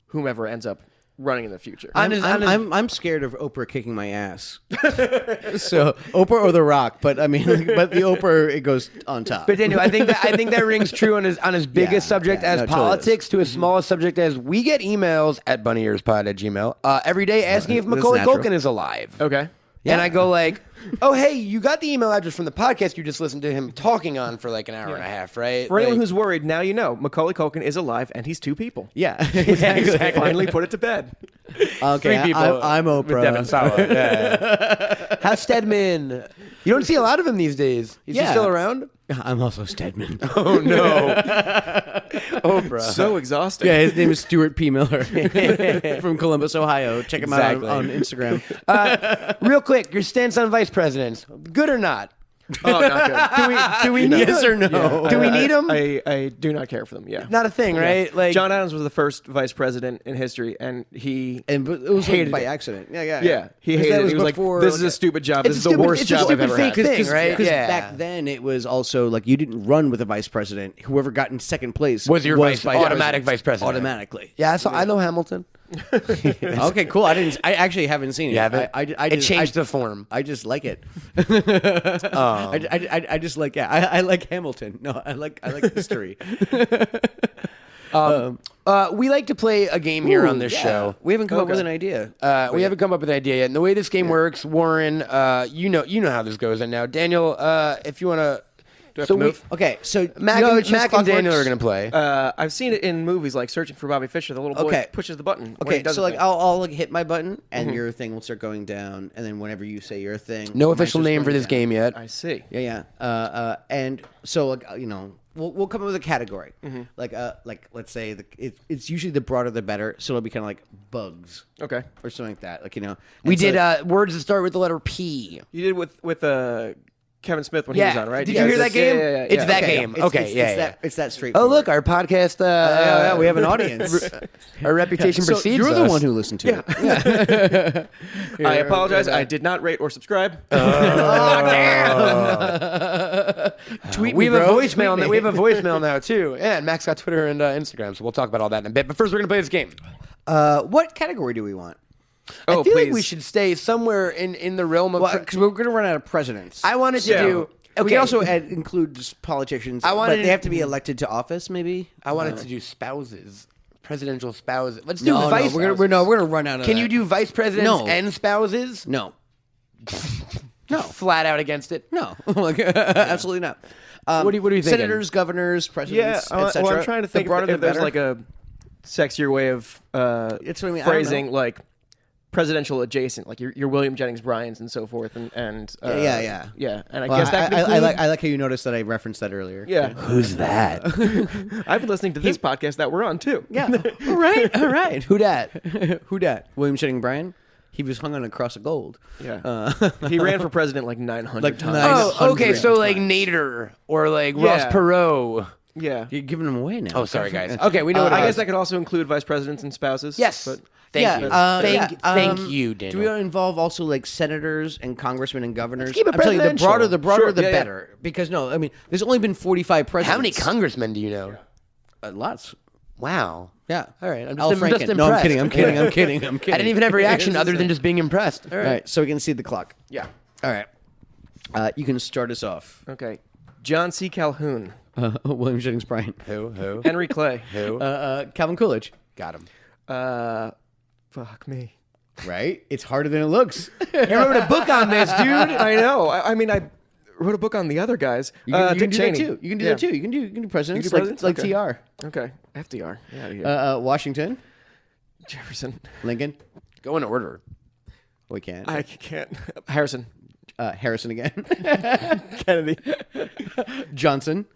whomever ends up running in the future. I'm scared of Oprah kicking my ass. So Oprah or The Rock, but I mean, but the Oprah, it goes on top. But Daniel, I think that rings true on his biggest subject as no, it totally politics to his smallest subject as we get emails at bunnyearspod@gmail.com every day asking if That's Macaulay natural. Culkin is alive. Okay. And I go like, oh, hey, you got the email address from the podcast you just listened to him talking on for like an hour and a half, right? For anyone Like- who's worried, now you know Macaulay Culkin is alive and he's 2 people. Yeah, Finally put it to bed. Okay, I'm with Oprah. Devin Sawa. Yeah. How's Stedman? You don't see a lot of him these days. Is he Yeah. still around? I'm also Stedman. Oh, no. Oprah. So exhausting. Yeah, his name is Stuart P. Miller from Columbus, Ohio. Check him Exactly. out on Instagram. Real quick, your stance on vice presidents. Good or not? Oh, not good. Do we need Yes or no? Do we need them? I do not care for them. Yeah. Not a thing, right? Like John Adams was the first vice president in history, and he But it was hated by it. accident. Yeah. Yeah, he 'Cause hated that it. He was before, like, "This is a stupid job. This is the stupid- worst it's a job I've stupid ever fake had." thing, right? Because Yeah. back then it was also like you didn't run with a vice president. Whoever got in second place Was your vice president. automatic vice president. automatically. Yeah, so I know Hamilton. Okay, cool. I actually haven't seen it. You haven't? I It changed the form. I just like it. I just like I like Hamilton. No, I like history. We like to play a game here on this Yeah. show. We haven't come up with an idea. We haven't come up with an idea yet. And the way this game works, Warren, you know how this goes. And now, Daniel, if you want to, to move? Okay, so Mac, you know, and, it's just Mac and Daniel clockworks. are going to play. I've seen it in movies like Searching for Bobby Fischer. The little boy Okay. pushes the button. when he Okay, does so a like thing. I'll like, hit my button and your thing will start going down, and then whenever you say your thing, No mine official starts name for going this down. game yet. I see. Yeah. And so like we'll come up with a category. Like let's say it's usually the broader the better, so it'll be kind of like bugs Okay. or something like that. Like We And so- did words that start with the letter P. You did with Kevin Smith when he Yeah. was on, right? Did you hear that game? Yeah. It's that Okay, game. it's- Okay, it's, yeah, it's yeah. that it's that straight. Oh, look, our podcast. yeah, we have an audience. Our reputation So precedes you're the us. one who listened to it. I apologize. I did not rate or subscribe. Tweet We me, have a bro. voicemail. Tweet Now. me. We have a voicemail now too. Yeah, and Max got Twitter and Instagram, so we'll talk about all that in a bit. But first, we're gonna play this game. What category do we want? Oh, I feel please. like we should stay somewhere in the realm of. Well, because we're going to run out of presidents. I wanted to Yeah. do. We Okay, can also include just politicians. I wanted but they to- have to be elected to office, maybe. I wanted to do spouses, presidential spouses. Let's do No, vice. we're gonna run out of. Can that. you do vice presidents No. and spouses? No, Flat out against it. no, like, absolutely not. What do you think? Senators, governors, Yeah. presidents, Well, etc. I'm trying to think broader if the there's better. like a sexier way of It's what I mean, I don't phrasing know. like presidential adjacent, like your William Jennings Bryans and so forth, and Yeah. yeah. And I Well, guess that could I include- like how you noticed that I referenced that earlier. Yeah. Who's that? I've been listening to this podcast that we're on too. Yeah. all right. Who dat? Who dat? William Jennings Bryan. He was hung on a cross of gold. Yeah. He ran for president like 900 Like times. 900. Oh, okay. So like Nader or like Ross Yeah. Perot. Yeah. You're giving them away now. Oh, sorry guys. Okay, we know what it I is. guess that could also include vice presidents and spouses. Yes. But Thank you. Thank you, Do Daniel. we involve also like senators and congressmen and governors? keep it I'm telling you, the broader, presidential. the Sure, yeah, yeah. better. Because no, I mean, there's only been 45 presidents. How many congressmen do you know? Lots. Wow. Yeah. All right. I'm Al just Franken. impressed. No, I'm kidding. I'm kidding. I'm kidding. I'm I kidding. didn't even have a reaction other than just being impressed. All All right. right, so we can see the clock. yeah. All right. You can start us off. Okay. John C. Calhoun. William Jennings Bryan. Who? Henry Clay. Who? Calvin Coolidge. Got him. Fuck me. Right? It's harder than it looks. You wrote a book on this, dude. I know. I mean, I wrote a book on the other guys. You can Dick do Cheney. that too. You can do Yeah. that too. You can do presidents, do presidents? like Okay. TR. Okay. FDR. Yeah, yeah. Washington, Jefferson. Lincoln. Go in order. We can't. I can't. Harrison. Harrison again. Kennedy. Johnson.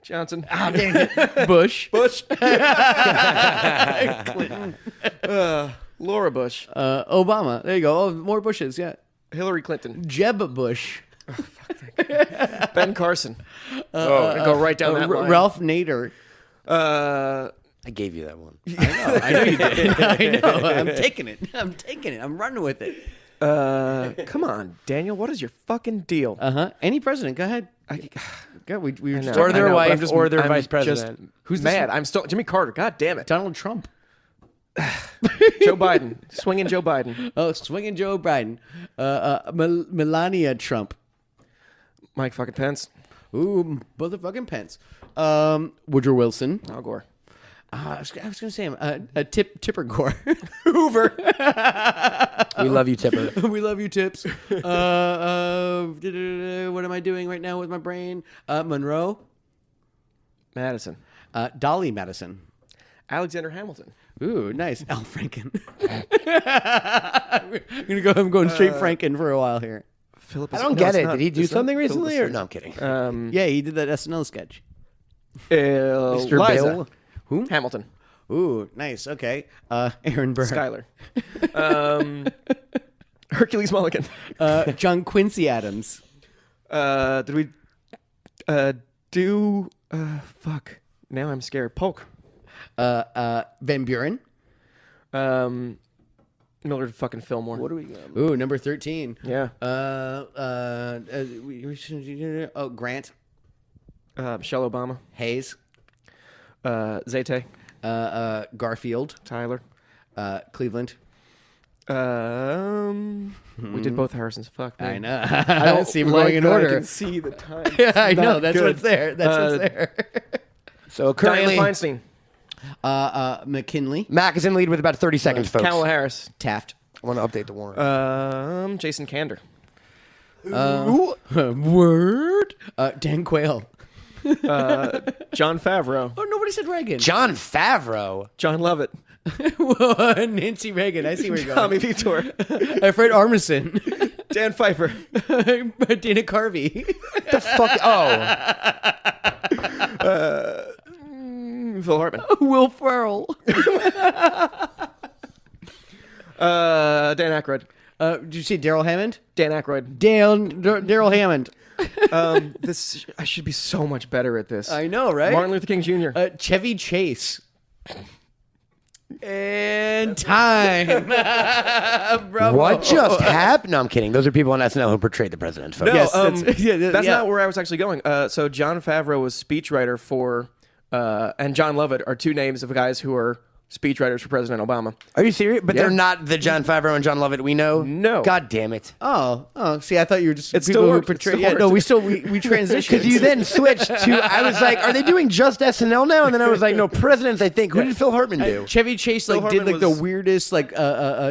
Johnson. Bush. Bush. Laura Bush. Obama. There you go. Oh, more Bushes. Yeah. Hillary Clinton. Jeb Bush. Ben Carson. Go right down that line. Ralph Nader. I gave you that one. I know you did. I know. I'm taking it. I'm running with it. Come on, Daniel. What is your fucking deal? Any president. Go ahead. Go. We were just Or talking their I know, but wife I'm just- or their I'm vice just- president. Who's mad? I'm still Jimmy Carter. God damn it. Donald Trump. Joe Biden. Swinging Joe Biden. Oh, swinging Joe Biden. Melania Trump. Mike fucking Pence. Ooh, motherfucking Pence. Woodrow Wilson. Al Gore. I was going to say him. Tipper Gore. Hoover. We We love you, Tipper. We love you, Tips. What am I doing right now with my brain? Monroe. Madison. Dolly Madison. Alexander Hamilton. Ooh, nice. Al Franken. I'm going straight Franken for a while here. Philip. I don't get it. Did he do something recently? Or no, I'm kidding. Yeah, he did that SNL sketch. Mr. Liza. Bill. Who? Hamilton. Ooh, nice. Okay. Aaron Burr. Skyler. Hercules Mulligan. John Quincy Adams. Did we do fuck? Now I'm scared. Polk. Van Buren. Millard fucking Fillmore. What do we got? Ooh, number 13. Yeah. Grant. Michelle Obama. Hayes. Zayte. Garfield. Tyler. Cleveland. We did both Harrisons. Fuck. I man. know. I don't see them going in that I order. can see the time. I know. Not That's good. what's there. That's what's there. So Diane currently, Feinstein. McKinley. Mac is in lead with about 30 seconds, folks. Kamala Harris. Taft. I want to update the warrant. Jason Kander. Word. Dan Quayle. John Favreau. Oh, nobody said Reagan. John Favreau. John Lovett. Nancy Reagan. I see where you're going. Tommy Vitor. Fred Armisen. Dan Pfeiffer. Dana Carvey. The fuck? Oh. Phil Hartman. Will Ferrell. Dan Aykroyd. Did you see Daryl Hammond? Dan Aykroyd. Daryl Hammond. This I should be so much better at this. I know, right? Martin Luther King Jr. Chevy Chase. And time. Bravo. What just happened? No, I'm kidding. Those are people on SNL who portrayed the president, folks. No, Yes, that's yeah. not where I was actually going. So John Favreau was speechwriter for, and John Lovett are two names of guys who are speechwriters for President Obama. Are you serious? But Yeah. they're not the John Favreau and John Lovett we know? No. God damn it. Oh, see, I thought you were just It people still who works. It portray. still Yeah, no, works. we transitioned. Because you then switched to, I was like, are they doing just SNL now? And then I was like, no, presidents, I think. Who did Phil Hartman do? Chevy Chase Phil like did Hartman like the was- weirdest like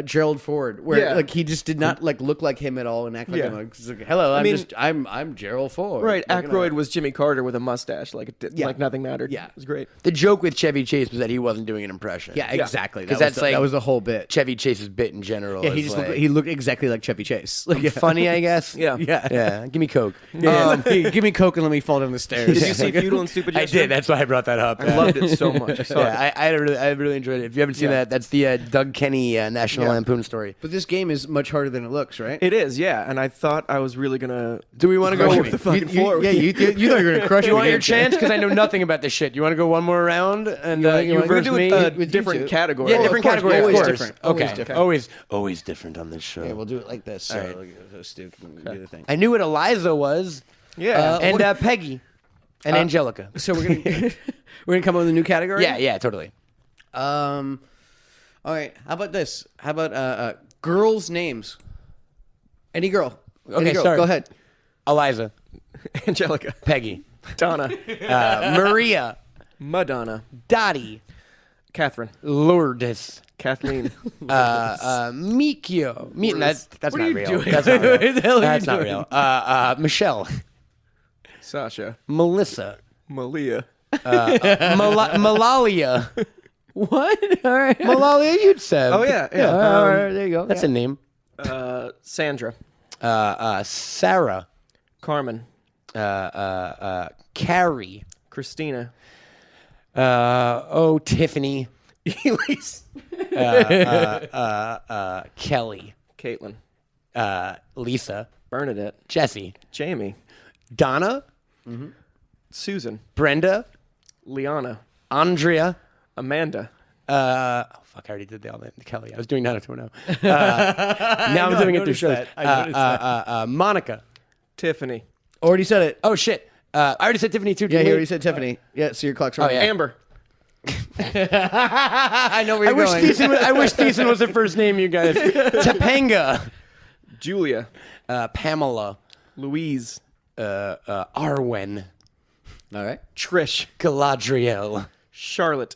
Gerald Ford where Yeah. like he just did not like look like him at all and act like Yeah. him. Like, he's like, hello, mean- I'm Gerald Ford. Right, Like, you know. Aykroyd was Jimmy Carter with a mustache, like it did, Yeah. like nothing mattered. Yeah. It was great. The joke with Chevy Chase was that he wasn't doing an impression. Yeah, exactly. 'Cause That that's was like- that was the whole bit. Chevy Chase's bit in general. Yeah, he is just like, he looked exactly like Chevy Chase. Like, yeah. funny, I guess. Yeah. Yeah. Yeah. Give me Coke. Hey, give me Coke and let me fall down the stairs. Did you see Feudal and Stupid I yesterday? did. That's why I brought that up. I loved it so much. I saw it. Yeah, I really enjoyed it. If you haven't seen that, that's the Doug Kenny National Lampoon story. But this game is much harder than it looks, right? It is, yeah. And I thought I was really gonna. Do we want to go Crush with the fucking floor. Yeah, you thought you were gonna crush You it want your again. chance? Because I know nothing about this shit. You want to go one more round and You you wanna versus do me? it with you different two. category. Yeah, Oh, different of course, category. always of course. different. Okay, Always different. always different on this show. Okay, we'll do it like this. All right. So Stu can do the thing. I knew what Eliza was, Yeah. and Peggy, and Angelica. So we're gonna we're gonna come up with a new category. Yeah, totally. All right. How about this? How about girls' names? Any girl. Any Okay, girl. start. Go ahead. Eliza, Angelica. Peggy, Donna. Maria, Madonna. Dottie, Catherine. Lourdes, Kathleen. Mikio. That's What are not you real. doing? That's not real. What the hell are you That's not doing? real. Michelle, Sasha. Melissa, Malia. Malalia, What? All right. Malalia Youtsef. Oh, yeah. Yeah. All right. There you go. That's a name. Sandra. Sarah, Carmen. Carrie, Christina. Tiffany, Elise. Kelly, Caitlin. Lisa, Bernadette. Jesse, Jamie. Donna, Susan. Brenda, Liana. Andrea. Amanda. Fuck, I already did the Kelly. I was doing 90210. Now I'm doing it through noticed shows. that. I noticed that. Monica. Tiffany. Already said it. Oh, shit. I already said Tiffany, too. Yeah, didn't he we? already said Tiffany. Yeah, so your clock's right. yeah. Amber. I know where I you're wish going. Thiessen was the first name, you guys. Topanga. Julia. Pamela. Louise. Arwen. All right. Trish. Galadriel. Charlotte.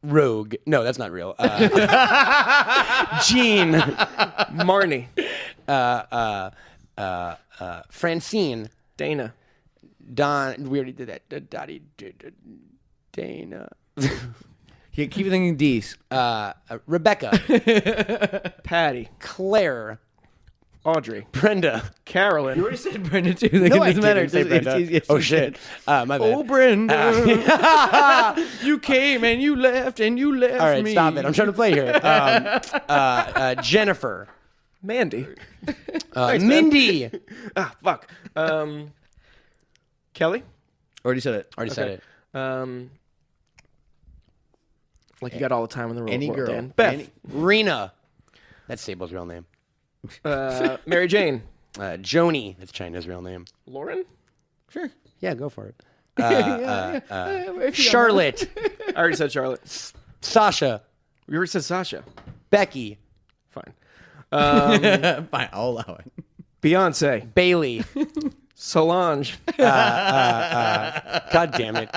Rogue. No, that's not real. Jean. Marnie. Francine. Dana. Don. We already did that. Dottie. Dana. You keep thinking D's. Rebecca. Patty. Claire. Audrey. Brenda. Carolyn. You already said Brenda too. Like, No, it doesn't I matter. didn't say Brenda. Yes, Oh you shit. did. My bad. Oh, Brenda. You came and you left and you left All right, me. stop it. I'm trying to play here. Jennifer. Mandy. Mindy. Ah, fuck. Kelly. Already said it. Already said it. Like you got all the time in the Any world, girl. Dan. Beth. Rena. That's Sable's real name. Mary Jane. Joni. That's China's real name. Lauren. Sure. Yeah, go for it. Charlotte. I already said Charlotte. Sasha. We already said Sasha. Becky. Fine. Fine, I'll allow it. Beyonce. Bailey. Solange. God damn it.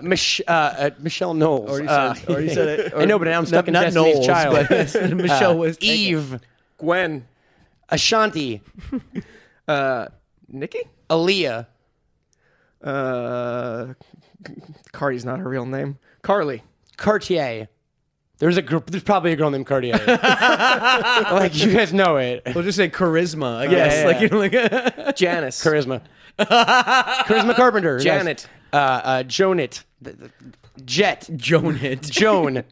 Michelle Knowles. Already said it. I know, but now I'm stuck in Not Destiny's Knowles, Child. but Michelle was taken. Eve. Gwen. Ashanti. Nikki. Aaliyah. Cardi's not her real name. Carly. Cartier. There's probably a girl named Cartier. Like, you guys know it. We'll just say charisma, I guess. yeah, Like, yeah. you know, like Janice. Charisma. Charisma Carpenter. Janet. Jonet. Jet. Jonit. Joan.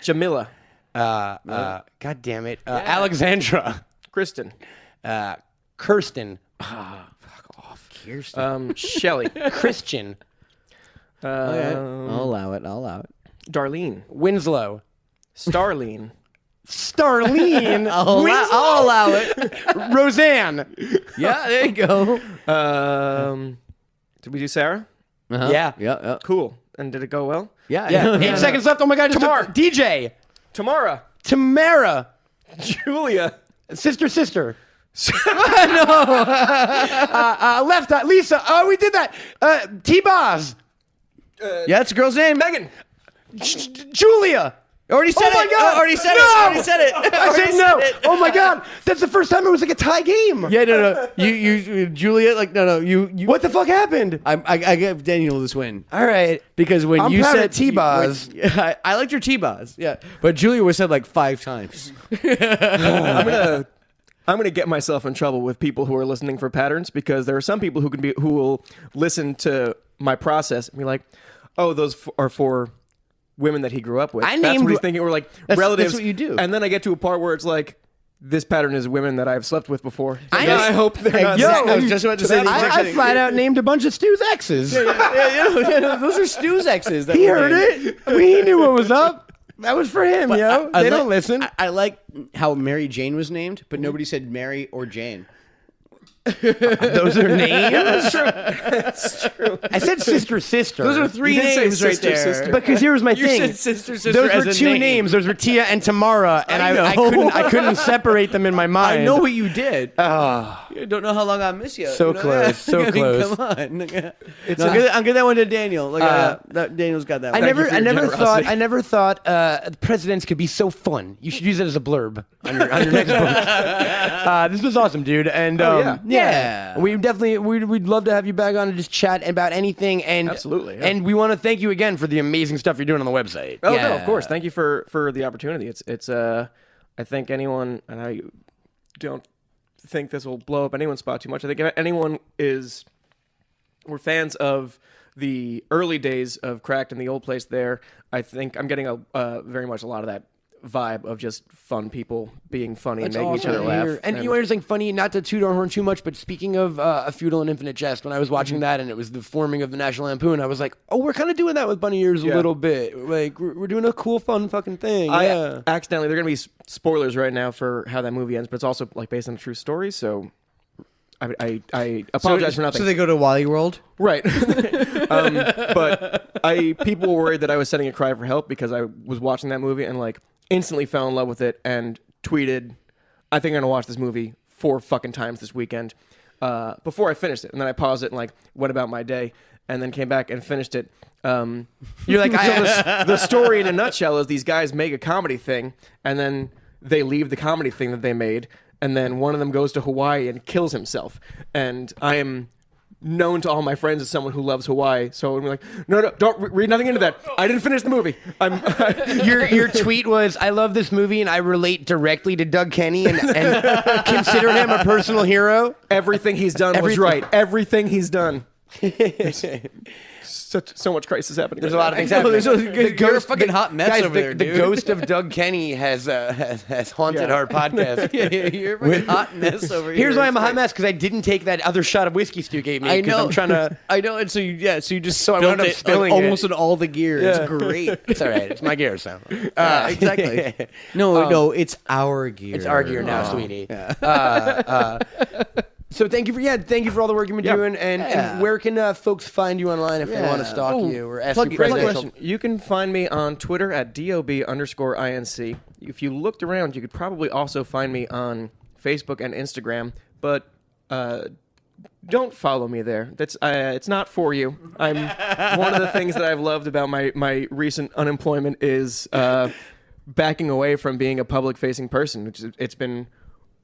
Jamila. God damn it. Alexandra. Kristen. Kirsten. Shelly. Christian. I'll allow it. Darlene. Winslow. Starlene. Starlene. I'll allow it. Roseanne. Yeah, there you go. Did we do Sarah? Uh-huh. Yeah. Yeah. Cool. And did it go well? Yeah. Yeah. 8 seconds left. Oh my God. Tamar. DJ. Tamara. Tamara. Julia. Sister. Left. Lisa. Oh, we did that. T-Boz. Yeah, it's a girl's name. Megan. Julia. Already said Oh my it. God. Already said No. it. Already said it. I said no. Oh my God. That's the first time it was like a tie game. Yeah, no. You, Julia, like, no. You. What the fuck happened? I give Daniel this win. All right. Because when I'm you proud said of T-Boz. I liked your T-Boz. Yeah, but Julia was said like 5 times. I'm gonna get myself in trouble with people who are listening for patterns because there are some people who will listen to my process and be like, "Oh, those are for women that he grew up with." I That's named- what he's thinking. Or like That's relatives. what you do. And then I get to a part where it's like, this pattern is women that I've slept with before. I And know. I hope they're not. Yo, I was just about to say the exact I thing. flat out named a bunch of Stu's exes. Yeah, those are Stu's exes. That He were heard named. it. I mean, he knew what was up. That was for him, yo. I They like- don't listen. I like how Mary Jane was named, but nobody said Mary or Jane. Those are names. That's true. I said sister. Those are 3 You did say names right sister, there. sister. Because here was my You thing. said sister Those as were a 2 name. names. Those were Tia and Tamara, and I I know. couldn't separate them in my mind. I know what you did. Oh, I don't know how long I miss you. So You know? close, so I mean, close. Come on. I'll give that one to Daniel. Like, Daniel's got that I one. I never thought presidents could be so fun. You should use it as a blurb on your next book. This was awesome, dude. And Yeah. we definitely we'd love to have you back on and just chat about anything. And Absolutely, yeah. And we want to thank you again for the amazing stuff you're doing on the website. Oh no, Yeah. of course. Thank you for the opportunity. It's I think anyone, and I don't think this will blow up anyone's spot too much. I think if anyone we're fans of the early days of Cracked and the old place there, I think I'm getting a very much a lot of that vibe of just fun people being funny and making each other laugh. And you know something funny, not to toot our horn too much, but speaking of A Feudal and Infinite Jest, when I was watching that and it was the forming of the National Lampoon, I was like, oh, we're kind of doing that with Bunny Ears a Yeah. little bit. Like, we're doing a cool, fun fucking thing. I Yeah. accidentally, there are going to be spoilers right now for how that movie ends, but it's also like based on a true story, so I apologize for nothing. So they go to Wally World? Right. But people were worried that I was sending a cry for help because I was watching that movie and like instantly fell in love with it and tweeted, I think I'm going to watch this movie 4 fucking times this weekend before I finished it. And then I paused it and like went about my day. and then came back and finished it. You're like, The story in a nutshell is these guys make a comedy thing, and then they leave the comedy thing that they made, and then one of them goes to Hawaii and kills himself. And I am known to all my friends as someone who loves Hawaii, so I'm like, no, don't read nothing into that. I didn't finish the movie. your tweet was, I love this movie and I relate directly to Doug Kenny and consider him a personal hero. Everything he's done was right. Everything he's done. So much crisis happening. There's a lot of things I know, happening. you're a fucking hot mess guys, over there, the dude. ghost of Doug Kenny has haunted our podcast. You're a fucking hot mess over here. Here's why I'm a hot mess, because I didn't take that other shot of whiskey Stu gave me. I 'cause know. I'm trying to. I know, and so you just So I wound spilled up it spilling like, it. almost in all the gear. Yeah. It's great. It's all right. It's my gear sound. Exactly. No, it's our gear. It's our gear now, sweetie. So thank you for all the work you've been doing. And where can folks find you online if they want to stalk you or ask Plug- you plug presidential? question. You can find me on Twitter at DOB_INC. If you looked around, you could probably also find me on Facebook and Instagram, but don't follow me there. That's it's not for you. I'm one of the things that I've loved about my recent unemployment is backing away from being a public-facing person, which it's been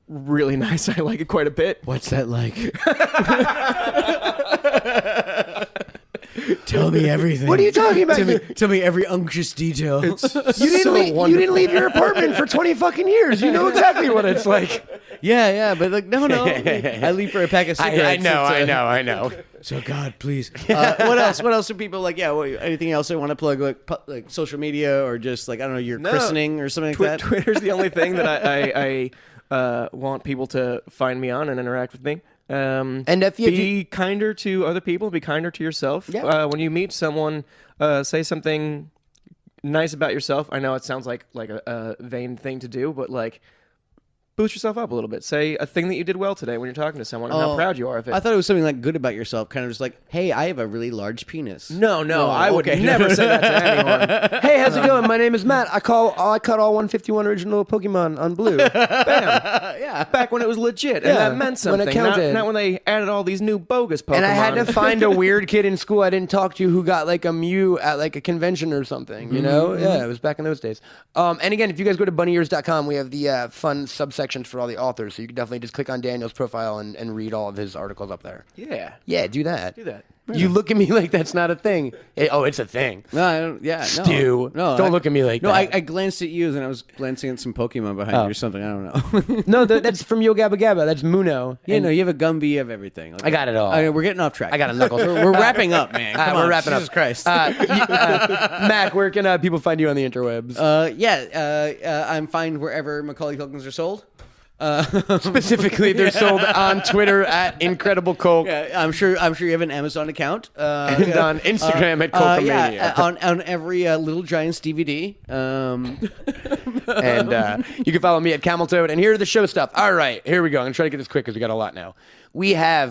really nice. I like it quite a bit. What's that like? Tell me everything. What are you talking about? Tell me every unctuous detail. You didn't leave your apartment for 20 fucking years. You know exactly what it's like. yeah, but like, no. I leave for a pack of cigarettes. I know. So God, please. What else? What else are people like? Yeah. Anything else they want to plug? Like social media or just like, I don't know, your christening or something like that? Twitter's the only thing that I want people to find me on and interact with me. And if you be kinder to other people, be kinder to yourself. Yeah. When you meet someone, say something nice about yourself. I know it sounds like a vain thing to do, but like, boost yourself up a little bit. Say a thing that you did well today when you're talking to someone and how proud you are of it. I thought it was something like good about yourself, kind of just like, hey, I have a really large penis. No, I would never say that to anyone. Hey, how's it going? My name is Matt. I caught all 151 original Pokemon on Blue. Bam. Yeah. Back when it was legit, and Yeah, that meant when something. it counted. Not when they added all these new bogus Pokemon. And I had to find a weird kid in school I didn't talk to who got like a Mew at like a convention or something, you know? Yeah, it was back in those days. And again, if you guys go to bunnyears.com, we have the fun subsections for all the authors, so you can definitely just click on Daniel's profile and read all of his articles up there. Yeah. Yeah, do that. Do that. You look at me like that's not a thing. It's a thing. No, I don't, yeah, Stu, no. don't look at me like no, that. I glanced at you and I was glancing at some Pokemon behind you or something. I don't know. No, that's from Yo Gabba Gabba. That's Muno. Yeah, And no, you have a Gumby, you have everything. Like, I got it all. We're getting off track. I got a Knuckles. We're wrapping up, man. Come we're on, wrapping Jesus up. Christ. Mac, where can people find you on the interwebs? I'm fine wherever Macaulay Culkins are sold. Specifically, they're sold on Twitter at Incredible Coke I'm sure you have an Amazon account. and on Instagram at Cokamania. On every Little Giants DVD. And you can follow me at Camel Toad. And here are the show stuff. All right, here we go. I'm going to try to get this quick because we got a lot now.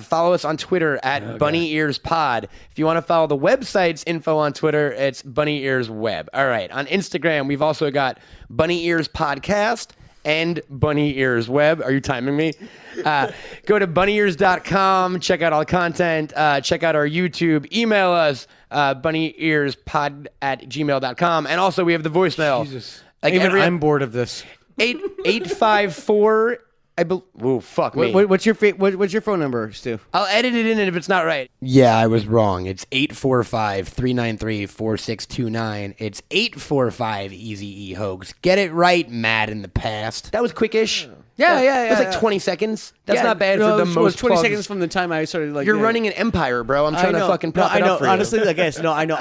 Follow us on Twitter at Bunny Ears Pod. If you want to follow the website's info on Twitter, it's Bunny Ears Web. All right, on Instagram, we've also got Bunny Ears Podcast and Bunny Ears Web. Are you timing me? Go to bunnyears.com, check out all the content, check out our YouTube, email us, bunnyearspod@gmail.com, and also we have the voicemail. Jesus. Like Even I'm bored of this. 854. Oh, fuck me. What's your phone number, Stu? I'll edit it in if it's not right. Yeah, I was wrong. It's 845-393-4629. It's 845 Easy E Hoax. Get it right, Matt in the past. That was quickish. Yeah. It was like 20 seconds. That's not bad for the most 20 plugs. seconds from the time I started. Like You're running an empire, bro. I'm trying to fucking prop it up for you. Honestly, I guess no. I know.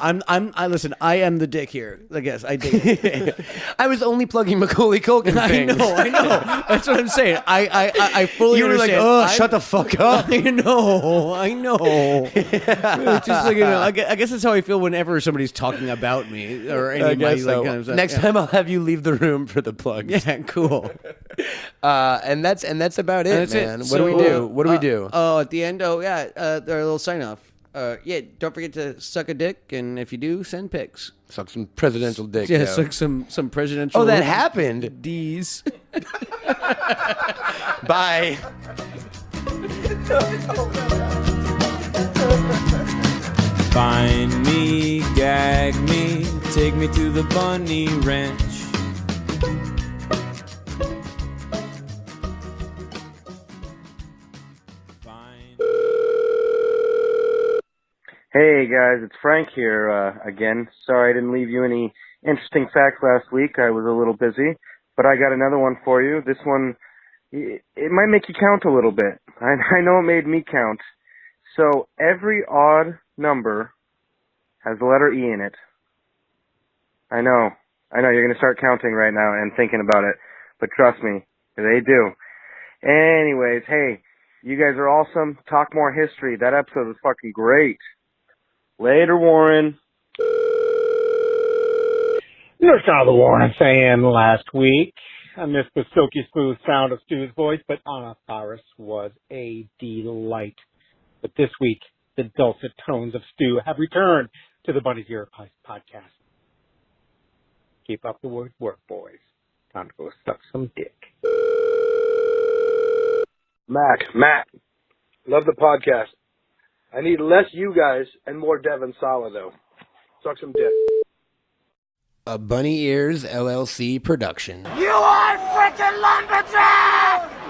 Listen. I am the dick here. I guess I did. I was only plugging Macaulay Culkin things. I know. That's what I'm saying. I fully You were like, understand. shut the fuck up. I know. It's just like, I guess that's how I feel whenever somebody's talking about me or anybody. guess so. Like, kind of stuff. Next time I'll have you leave the room for the plugs. Yeah, cool. And that's about it, That's man. it. What do we do? What do we do? Oh, at the end. Oh, yeah. Our little sign off. Don't forget to suck a dick, and if you do, send pics. Suck some presidential dick. Yeah, yo. suck some presidential. Oh, that happened. D's. Bye. Find me, gag me, take me to the bunny ranch. Hey guys, it's Frank here again. Sorry I didn't leave you any interesting facts last week. I was a little busy, but I got another one for you. This one, it might make you count a little bit. I know it made me count. So every odd number has the letter E in it. I know you're going to start counting right now and thinking about it, but trust me, they do. Anyways, hey, you guys are awesome. Talk more history. That episode was fucking great. Later, Warren. You saw the Warren fan last week. I missed the silky smooth sound of Stu's voice, but Anasaurus was a delight. But this week, the dulcet tones of Stu have returned to the Bunny's Ear podcast. Keep up the good work, boys. Time to go suck some dick. Matt, love the podcast. I need less you guys and more Devin Sawa, though. Suck some dick. A Bunny Ears LLC production. You are freaking lumberjack!